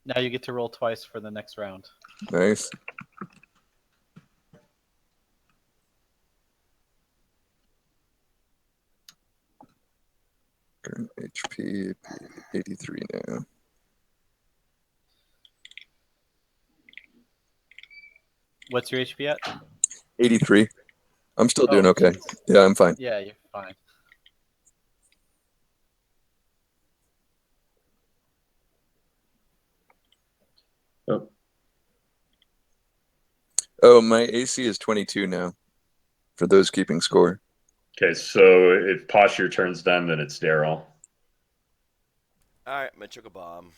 Now you get to roll twice for the next round. Nice. Current HP 83 now. What's your HP at? 83. I'm still doing Oh, okay. geez. Yeah, I'm fine. Yeah, you're fine. Oh, my AC is 22 now. For those keeping score. Okay, so if Pasha turns done, then it's Daryl. All right, I'm gonna chuck a bomb,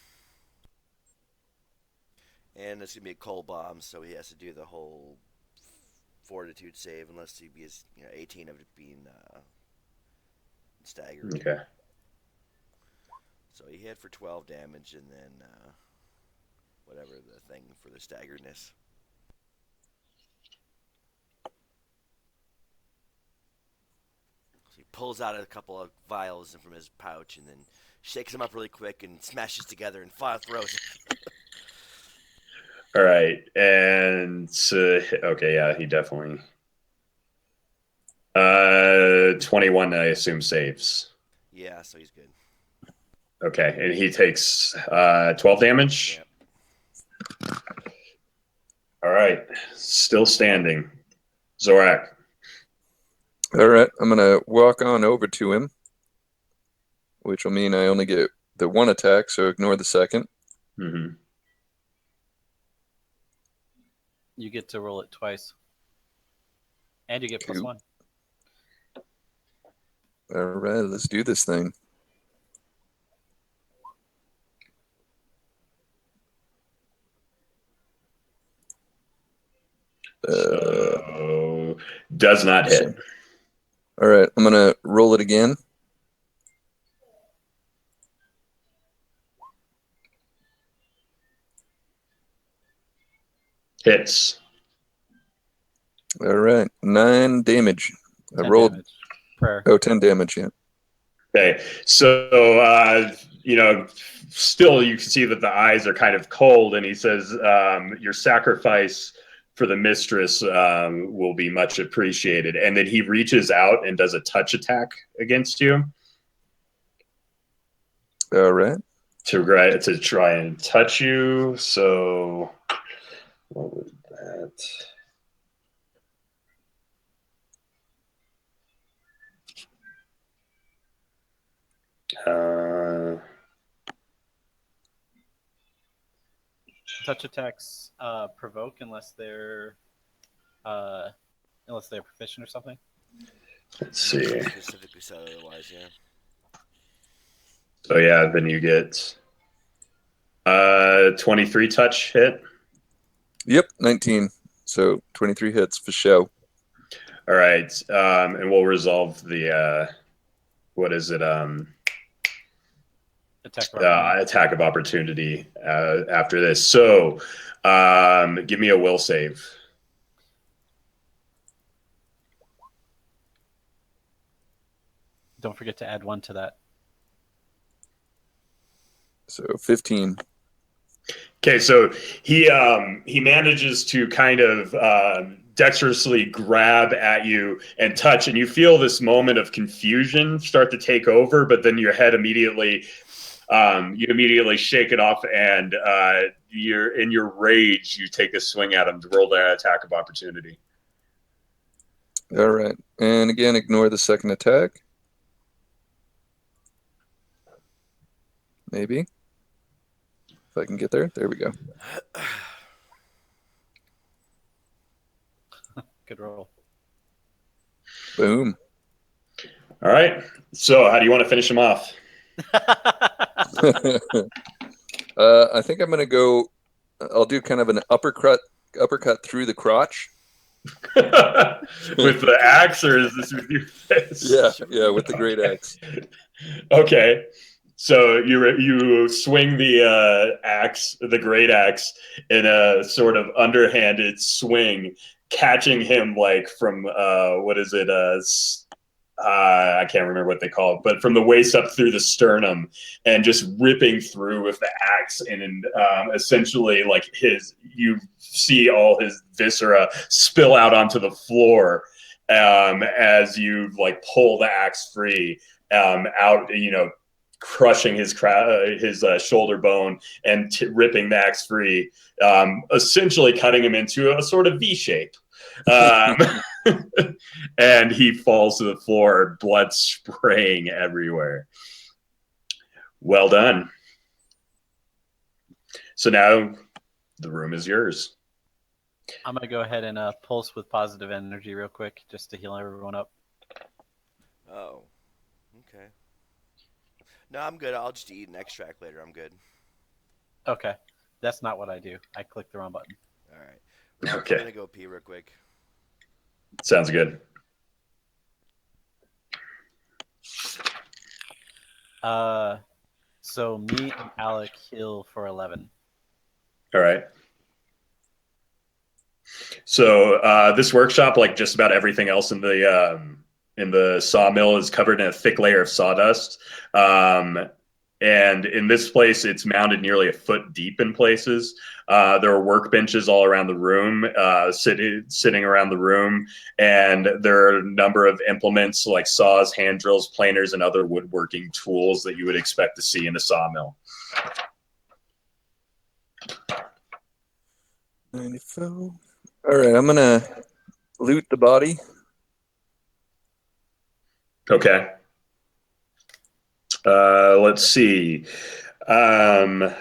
and it's gonna be a cold bomb, so he has to do the whole fortitude save unless he is 18 of it being staggered. Okay. So he hit for 12 damage, and then whatever the thing for the staggeredness. So he pulls out a couple of vials from his pouch, and then shakes them up really quick and smashes together and throws it. All right, and okay, yeah, he definitely 21, I assume, saves. Yeah, so he's good. Okay, and he takes 12 damage. Yep. All right. Still standing. Zorak. All right, I'm gonna walk on over to him, which will mean I only get the one attack, so ignore the second. Mm-hmm. You get to roll it twice. And you get plus Cool. 1. All right, let's do this thing. So does not hit. All right, I'm gonna roll it again. Hits. All right, 9 damage. I 10 rolled. damage. Prayer. Oh, 10 damage. Yeah. Okay, so still you can see that the eyes are kind of cold, and he says, "Your sacrifice for the mistress will be much appreciated." And then he reaches out and does a touch attack against you All right. to try and touch you. So what was that? Touch attacks provoke unless they're proficient or something. Let's see. Specifically said otherwise, yeah. So yeah, then you get 23 touch hit. Yep, 19. So 23 hits for show. All right, and we'll resolve the what is it? Attack of opportunity after this. So, give me a will save. Don't forget to add 1 to that. So 15. Okay, so he manages to kind of dexterously grab at you and touch, and you feel this moment of confusion start to take over, but then your head immediately you immediately shake it off, and you're in your rage. You take a swing at him to roll that attack of opportunity. All right, and again, ignore the second attack. Maybe. If I can get there. There we go. Good roll. Boom. All right. So, how do you want to finish him off? I think I'm gonna go. I'll do kind of an uppercut through the crotch. With the axe, or is this with your fist? Yeah, with the great axe. Okay. So you swing the axe, the great axe, in a sort of underhanded swing, catching him like from what is it? I can't remember what they call it, but from the waist up through the sternum, and just ripping through with the axe, and essentially like you see all his viscera spill out onto the floor as you like pull the axe free out, crushing his shoulder bone and ripping the axe free, essentially cutting him into a sort of V shape. And he falls to the floor, blood spraying everywhere. Well done. So now the room is yours. I'm going to go ahead and pulse with positive energy real quick just to heal everyone up. Oh, okay. No, I'm good. I'll just eat an extract later. I'm good. Okay. That's not what I do. I click the wrong button. All right. Well, Okay. I'm going to go pee real quick. Sounds good. So me and Alec heal for 11. All right. So this workshop, like just about everything else in the sawmill, is covered in a thick layer of sawdust. And in this place, it's mounded nearly a foot deep in places. There are workbenches all around the room, sitting around the room, and there are a number of implements like saws, hand drills, planers, and other woodworking tools that you would expect to see in a sawmill. 94. All right, I'm gonna loot the body. Okay. Let's see. Um,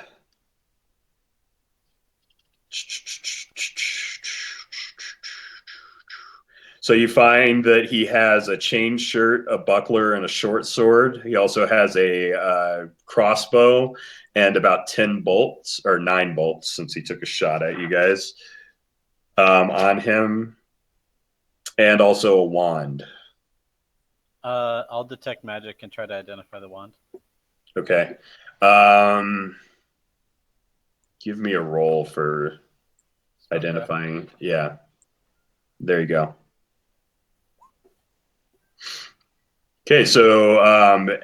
so you find that he has a chain shirt, a buckler, and a short sword. He also has a crossbow and about 10 bolts, or 9 bolts, since he took a shot at you guys, on him, and also a wand. I'll detect magic and try to identify the wand. Okay. Give me a roll for identifying. Yeah. There you go. Okay, so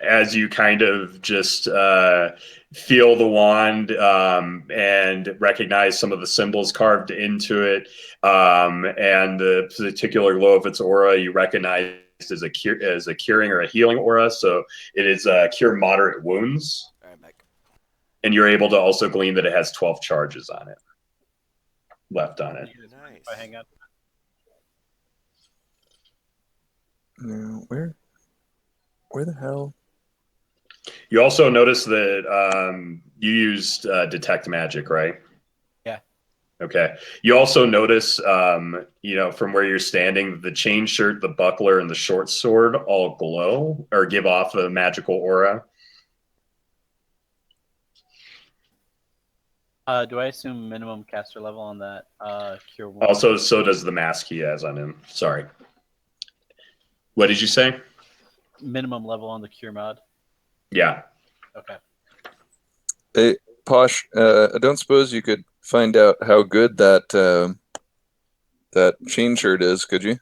as you kind of just feel the wand and recognize some of the symbols carved into it, and the particular glow of its aura, you recognize as a curing or a healing aura. So it is cure moderate wounds. All right, Mike. And you're able to also glean that it has 12 charges on it, left on it. Nice. If I hang out. Now, where the hell? You also notice that you used detect magic, right? Yeah. Okay. You also notice, from where you're standing, the chain shirt, the buckler, and the short sword all glow or give off a magical aura. Do I assume minimum caster level on that cure wound? Also, so does the mask he has on him. Sorry. What did you say? Minimum level on the cure mod. Yeah. Okay. Hey, Posh, I don't suppose you could find out how good that chain shirt is, could you?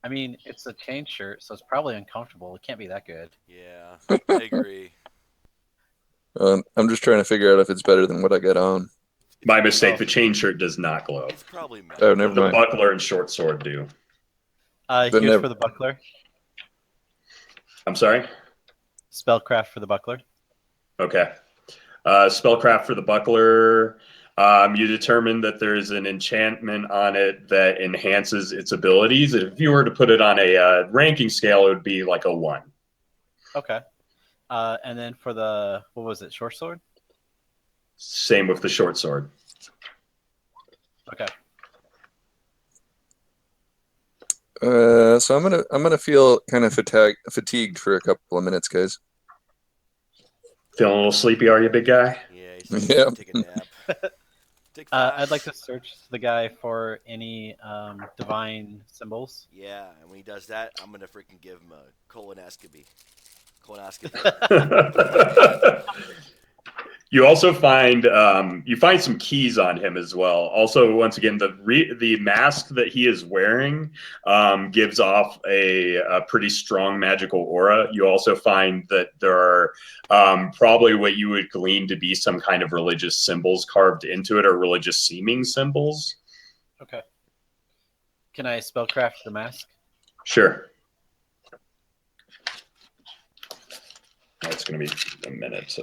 I mean, it's a chain shirt, so it's probably uncomfortable. It can't be that good. Yeah, I agree. I'm just trying to figure out if it's better than what I got on. My mistake. Oh. The chain shirt does not glow. It's probably Oh, metal. never The mind. buckler and short sword do. But Here's never- for the buckler. I'm sorry? Spellcraft for the buckler. Okay. Spellcraft for the buckler. You determine that there is an enchantment on it that enhances its abilities. If you were to put it on a ranking scale, it would be like a 1. Okay. And then for the, what was it, short sword? Same with the short sword. Okay. So I'm gonna feel kind of fatigued for a couple of minutes, guys. Feeling a little sleepy, are you, big guy? Yeah, he's Yeah. take a nap. Take 5. I'd like to search the guy for any divine symbols. Yeah, and when he does that, I'm gonna freaking give him a colonoscopy. You also find some keys on him as well. Also, once again, the mask that he is wearing gives off a pretty strong magical aura. You also find that there are probably what you would glean to be some kind of religious symbols carved into it, or religious seeming symbols. Okay. Can I spellcraft the mask? Sure. It's going to be a minute.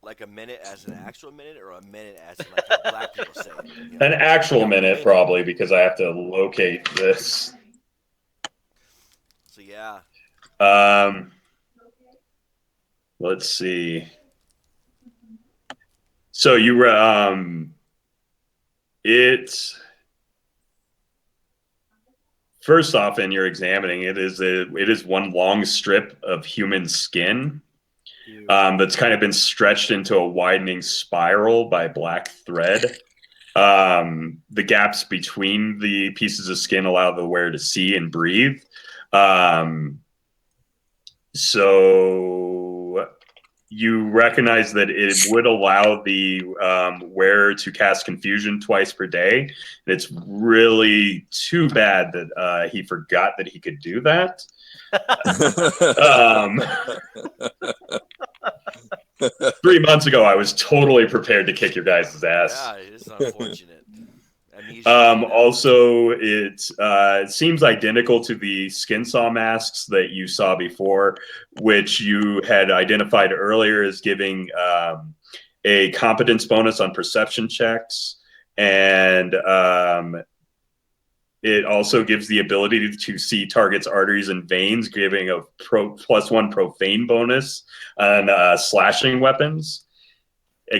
Like a minute as an actual minute, or a minute as in like how black people say it? You know? An actual minute, probably, because I have to locate this. So yeah. Let's see. So it's first off, and you're examining it is one long strip of human skin that's kind of been stretched into a widening spiral by black thread. The gaps between the pieces of skin allow the wearer to see and breathe. So you recognize that it would allow the wearer to cast confusion twice per day. And it's really too bad that he forgot that he could do that. 3 months ago, I was totally prepared to kick your guys' ass. Yeah, it is unfortunate. I Also, it seems identical to the skin saw masks that you saw before, which you had identified earlier as giving a competence bonus on perception checks, and it also gives the ability to see targets' arteries and veins, giving a +1 profane bonus on slashing weapons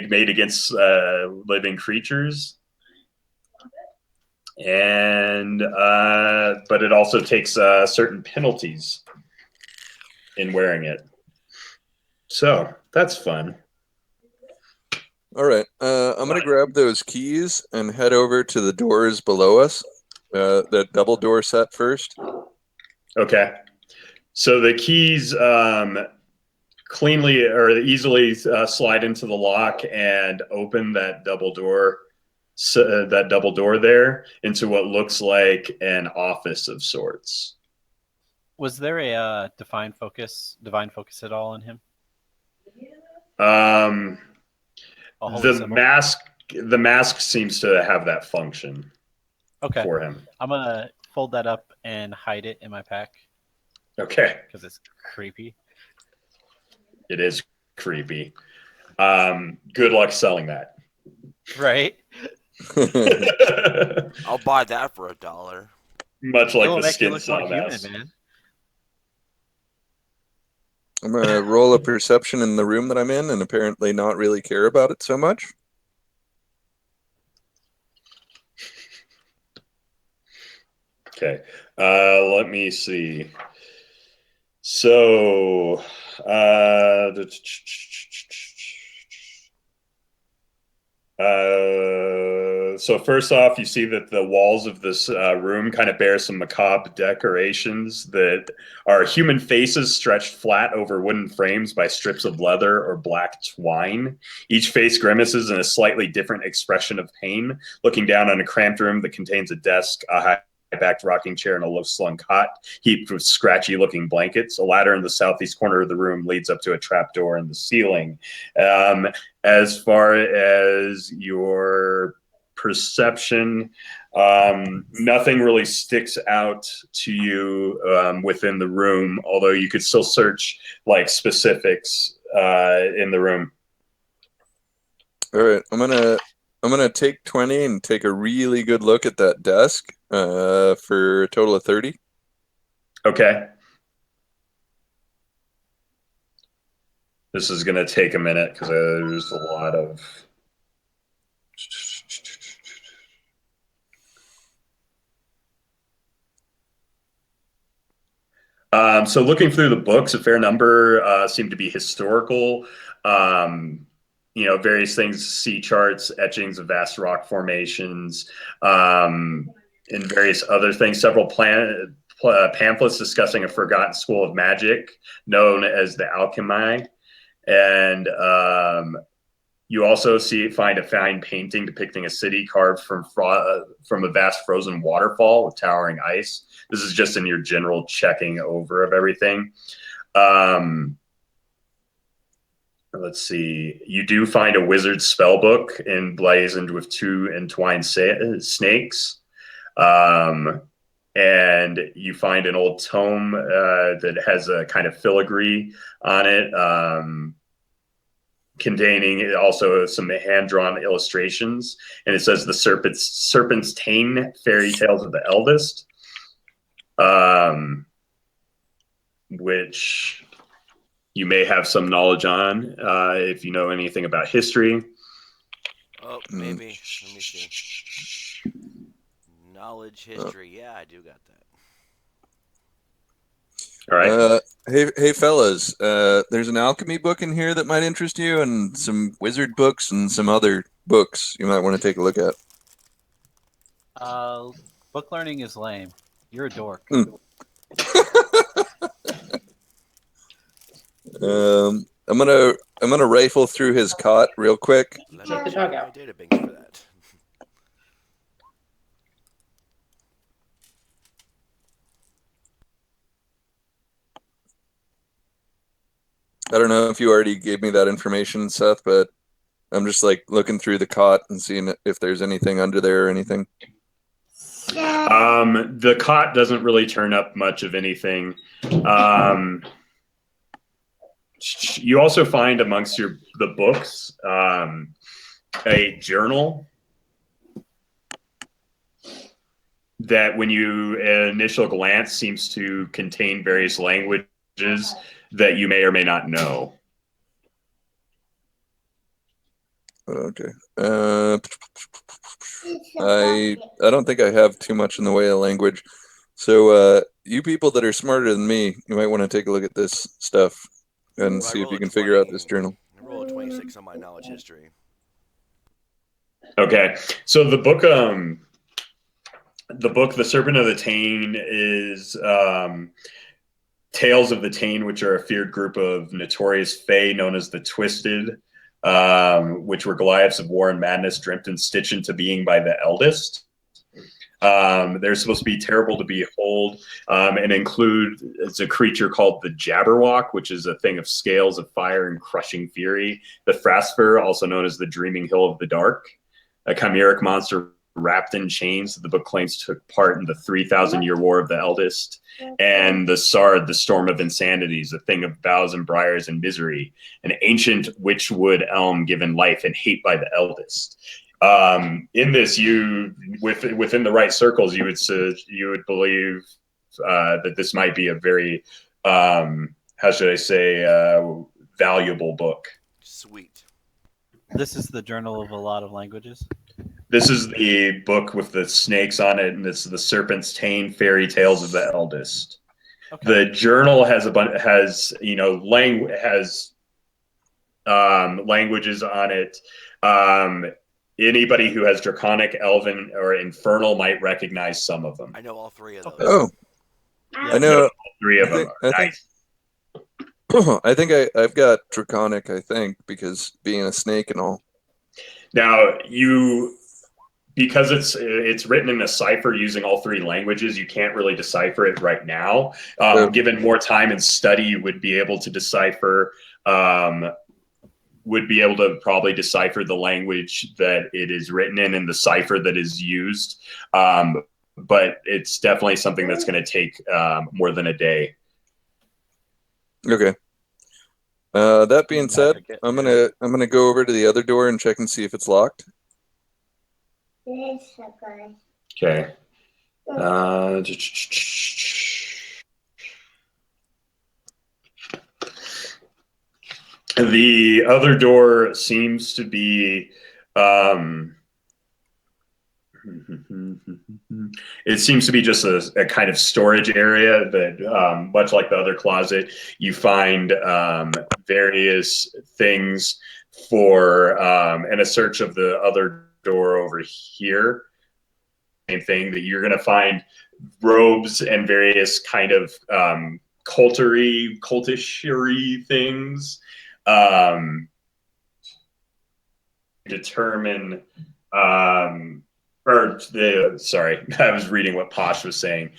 made against living creatures. And but it also takes certain penalties in wearing it. So that's fun. All right. I'm going to grab those keys and head over to the doors below us. The double door set first. Okay. So the keys cleanly or easily slide into the lock and open that double door. That double door there into what looks like an office of sorts. Was there a divine focus at all on him? The mask seems to have that function. Okay. For him. I'm gonna fold that up and hide it in my pack. Okay. Because it's creepy. It is creepy. Good luck selling that. Right. I'll buy that for $1. Much like the skin saw mask. Man. I'm going to roll a perception in the room that I'm in and apparently not really care about it so much. Okay. Let me see. So, so first off, you see that the walls of this room kind of bear some macabre decorations that are human faces stretched flat over wooden frames by strips of leather or black twine. Each face grimaces in a slightly different expression of pain, looking down on a cramped room that contains a desk, a high-backed rocking chair, and a low-slung cot heaped with scratchy-looking blankets. A ladder in the southeast corner of the room leads up to a trapdoor in the ceiling. As far as your perception, nothing really sticks out to you within the room, although you could still search like specifics in the room. All right, I'm gonna take 20 and take a really good look at that desk for a total of 30. Okay. This is going to take a minute because there's a lot of... So looking through the books, a fair number seem to be historical. Various things, sea charts, etchings of vast rock formations, and various other things. Several pamphlets discussing a forgotten school of magic known as the alchemy. And you also find a fine painting depicting a city carved from a vast frozen waterfall with towering ice. This is just in your general checking over of everything. Let's see. You do find a wizard's spell book emblazoned with 2 entwined snakes. And you find an old tome that has a kind of filigree on it, containing also some hand-drawn illustrations. And it says the Serpent's Tane Fairy Tales of the Eldest, which you may have some knowledge on if you know anything about history. Oh, maybe. Let me see. Knowledge, history. Yeah, I do got that. All right. Hey, fellas. There's an alchemy book in here that might interest you, and some wizard books and some other books you might want to take a look at. Book learning is lame. You're a dork. I'm gonna rifle through his cot real quick. Take the dog out. Database for that. I don't know if you already gave me that information, Seth, but I'm just like looking through the cot and seeing if there's anything under there or anything. The cot doesn't really turn up much of anything. You also find amongst the books a journal that, when you initial glance, seems to contain various languages that you may or may not know. Okay. I don't think I have too much in the way of language. So you people that are smarter than me, you might want to take a look at this stuff and I see if roll you a can figure out 20 this journal. I roll a 26 on my knowledge history. Okay, so the book, The Serpent of the Tane, is Tales of the Tane, which are a feared group of notorious fae known as the Twisted, which were Goliaths of war and madness, dreamt and stitched into being by the Eldest. They're supposed to be terrible to behold, and include a creature called the Jabberwock, which is a thing of scales of fire and crushing fury. The Frasper, also known as the Dreaming Hill of the Dark, a chimeric monster wrapped in chains that the book claims took part in the 3,000-year War of the Eldest. And the Sard, the Storm of Insanities, a thing of boughs and briars and misery, an ancient witchwood elm given life and hate by the Eldest. In this, within the right circles, you would believe that this might be a very, how should I say, valuable book. Sweet. This is the journal of a lot of languages. This is the book with the snakes on it, and it's the Serpent's Tane Fairy Tales of the Eldest. Okay. The journal has languages on it. Anybody who has Draconic, Elven, or Infernal might recognize some of them. I know all three of those. Oh, Yeah. I know. All three of them are nice. I think I've got Draconic, I think, because being a snake and all. Now, because it's written in a cipher using all three languages, you can't really decipher it right now. Given more time and study, you would be able to decipher. Would be able to probably decipher the language that it is written in and the cipher that is used. But it's definitely something that's going to take more than a day. Okay. That being said, I'm gonna go over to the other door and check and see if it's locked. Okay. The other door seems to be it seems to be just a kind of storage area that, much like the other closet, you find various things for, and a search of the other door over here. Same thing, that you're going to find robes and various kind of cultish things. Determine sorry, I was reading what Posh was saying.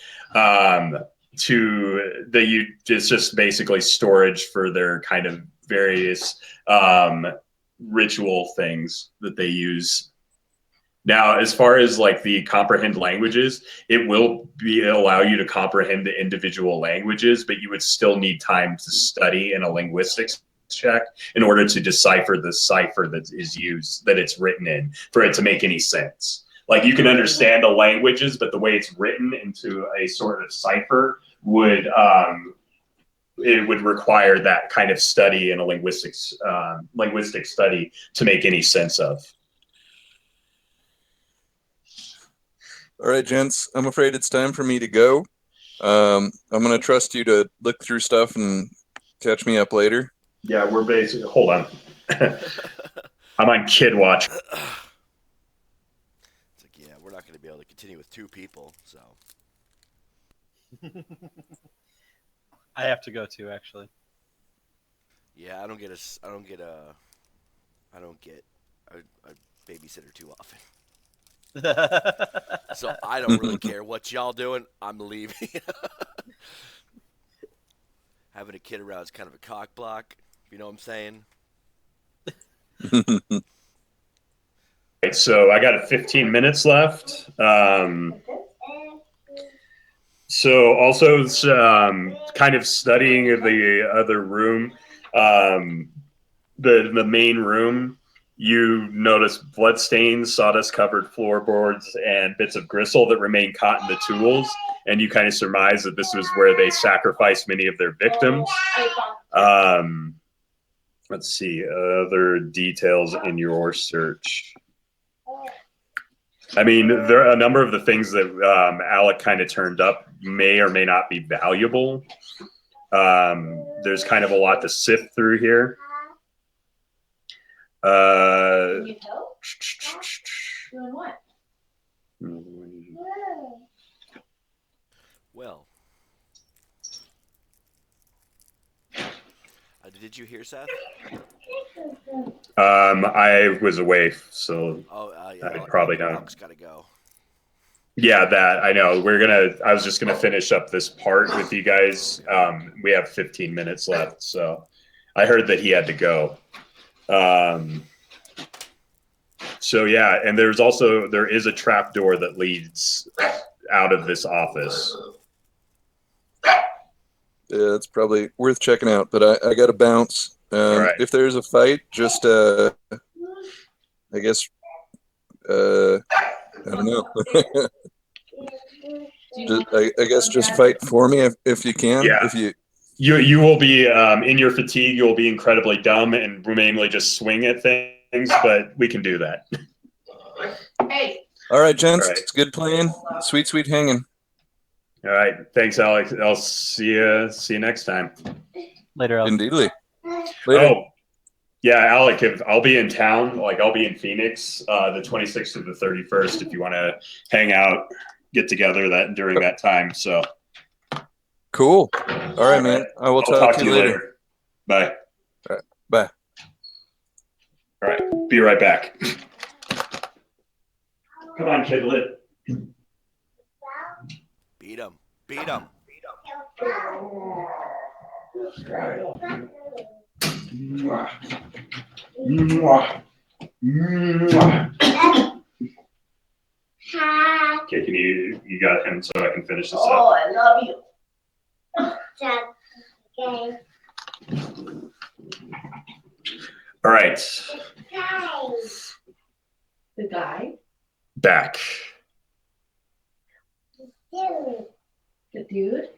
It's just basically storage for their kind of various ritual things that they use. Now, as far as like the comprehend languages, it will allow you to comprehend the individual languages, but you would still need time to study in a linguistics check in order to decipher the cipher that is used, that it's written in, for it to make any sense. Like, you can understand the languages, but the way it's written into a sort of cipher would it would require that kind of study in a linguistic study to make any sense of. All right, gents, I'm afraid it's time for me to go. I'm going to trust you to look through stuff and catch me up later. Yeah, we're basically... Hold on. I'm on kid watch. It's like, yeah, we're not going to be able to continue with two people, so. I have to go too, actually. Yeah, I don't get a babysitter too often. So I don't really care what y'all doing. I'm leaving. Having a kid around is kind of a cock block. You know what I'm saying? Right, so I got 15 minutes left. So also kind of studying the other room, the main room, you notice bloodstains, sawdust-covered floorboards, and bits of gristle that remain caught in the tools. And you kind of surmise that this was where they sacrificed many of their victims. Let's see, other details in your search. I mean, there are a number of the things that Alec kind of turned up may or may not be valuable. There's kind of a lot to sift through here. Can you help? Doing what? Well, did you hear Seth? I was away, so Yeah, I probably don't. Alec's gotta go. Yeah, that I know. I was just gonna finish up this part with you guys. We have 15 minutes left, so I heard that he had to go. So yeah, and there is a trap door that leads out of this office. Yeah, it's probably worth checking out, but I got to bounce. Right. If there's a fight, just I guess I don't know. I guess just fight for me if you can. Yeah. If you will be in your fatigue, you will be incredibly dumb and mainly just swing at things, but we can do that. Hey. All right, gents. All right. It's good playing. Sweet hanging. All right. Thanks, Alex. I'll see you next time. Later, Elk. Indeedly. Later. Oh, yeah, Alec, I'll be in town, I'll be in Phoenix, the 26th to the 31st, if you want to hang out, get together during that time. So Cool. All right, man. I will I'll talk to you later. Bye. All right. Bye. All right. Be right back. Come on, kidlet. Beat him. Beat him. Okay, you got him so I can finish this Oh, up. I love you. Okay. All right. The guy. Back. The dude.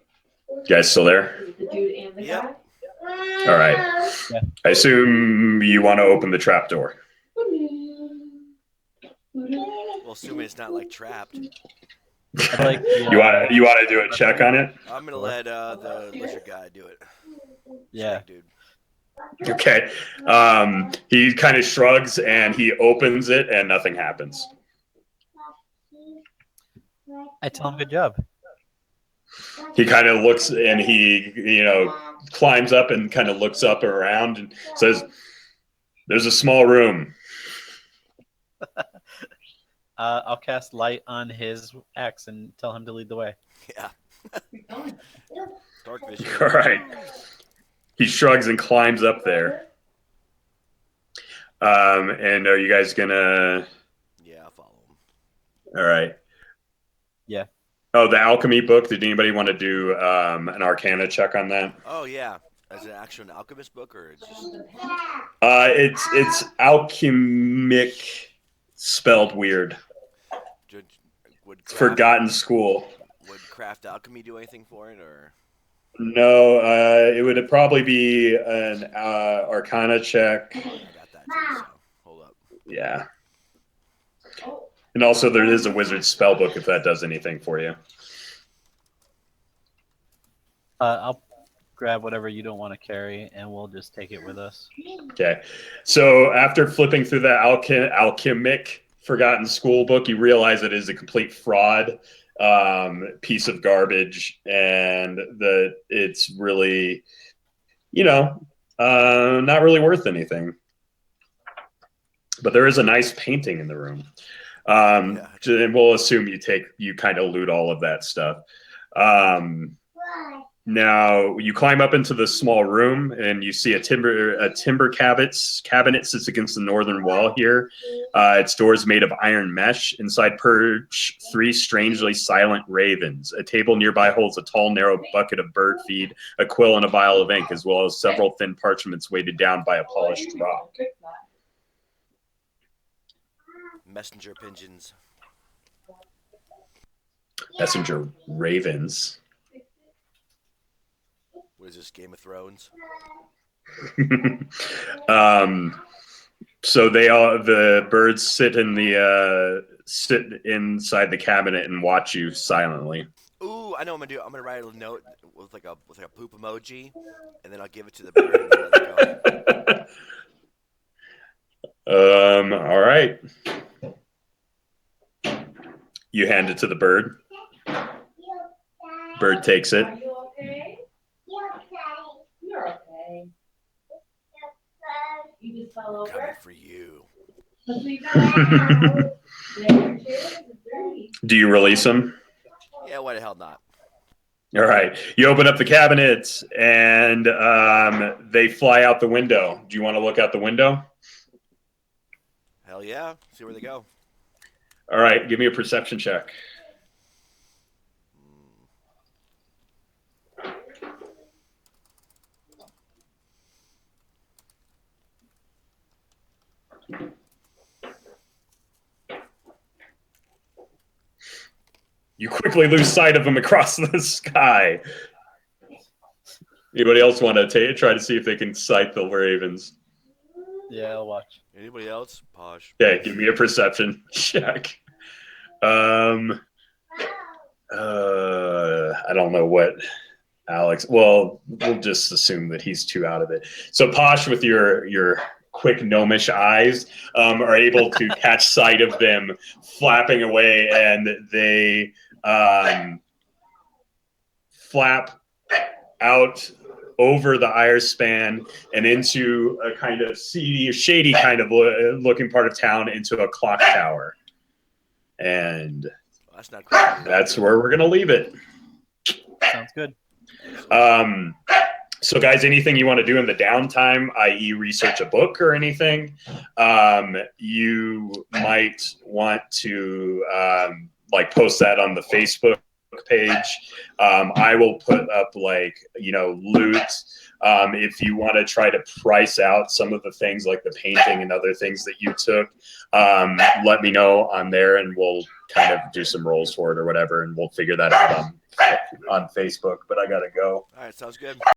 You guys still there? The dude and the Yep. guy. All right. Yeah. I assume you want to open the trap door. Well, assuming it's not like trapped. I'd like the, You want to do a check on it? I'm gonna let the lizard guy do it. yeah. Dude. Okay. He kind of shrugs and he opens it and nothing happens. I tell him good job. He kind of looks and he climbs up and kind of looks up around and says, "There's a small room." I'll cast light on his axe and tell him to lead the way. Yeah. Dark vision. All right. He shrugs and climbs up there. And are you guys gonna? Yeah, I'll follow him. All right. Yeah. Oh, the alchemy book. Did anybody want to do an Arcana check on that? Oh yeah. As an actual alchemist book, or it's just It's alchemic, spelled weird. Forgotten School. Would craft alchemy do anything for it, or? No, it would probably be an Arcana check. I got that too, so hold up. Yeah. And also there is a wizard spell book if that does anything for you. I'll grab whatever you don't want to carry, and we'll just take it with us. Okay. So after flipping through the alchemic Forgotten School book, you realize it is a complete fraud, piece of garbage, and that it's really, not really worth anything. But there is a nice painting in the room. And we'll assume you kind of loot all of that stuff. Now you climb up into the small room, and you see a timber cabinet sits against the northern wall here. Its doors made of iron mesh. Inside perch 3 strangely silent ravens. A table nearby holds a tall, narrow bucket of bird feed, a quill, and a vial of ink, as well as several thin parchments weighted down by a polished rock. Messenger pigeons. Messenger ravens. What is this, Game of Thrones? So the birds sit inside the cabinet and watch you silently. Ooh, I know what I'm gonna do. I'm gonna write a note with like a poop emoji, and then I'll give it to the bird and then let it go. All right. You hand it to the bird. Bird takes it. Are you okay? You're okay. You just fell Coming over. for you. Do you release him? Yeah, why the hell not? All right. You open up the cabinet, and they fly out the window. Do you want to look out the window? Hell yeah. See where they go. All right. Give me a perception check. You quickly lose sight of them across the sky. Anybody else want to try to see if they can sight the ravens? Yeah, I'll watch. Anybody else? Posh. Okay, give me a perception check. I don't know what Alex. Well, we'll just assume that he's 2 out of it. So Posh, with your quick gnomish eyes, are able to catch sight of them flapping away, and they flap out over the Ire span and into a kind of shady kind of looking part of town, into a clock tower. And Well, that's not cool. that's where we're going to leave it. Sounds good. So guys, anything you want to do in the downtime, i.e. research a book or anything, you might want to post that on the Facebook page. I will put up loot. If you want to try to price out some of the things like the painting and other things that you took, let me know on there, and we'll kind of do some rolls for it or whatever, and we'll figure that out on Facebook. But I gotta go. All right, sounds good.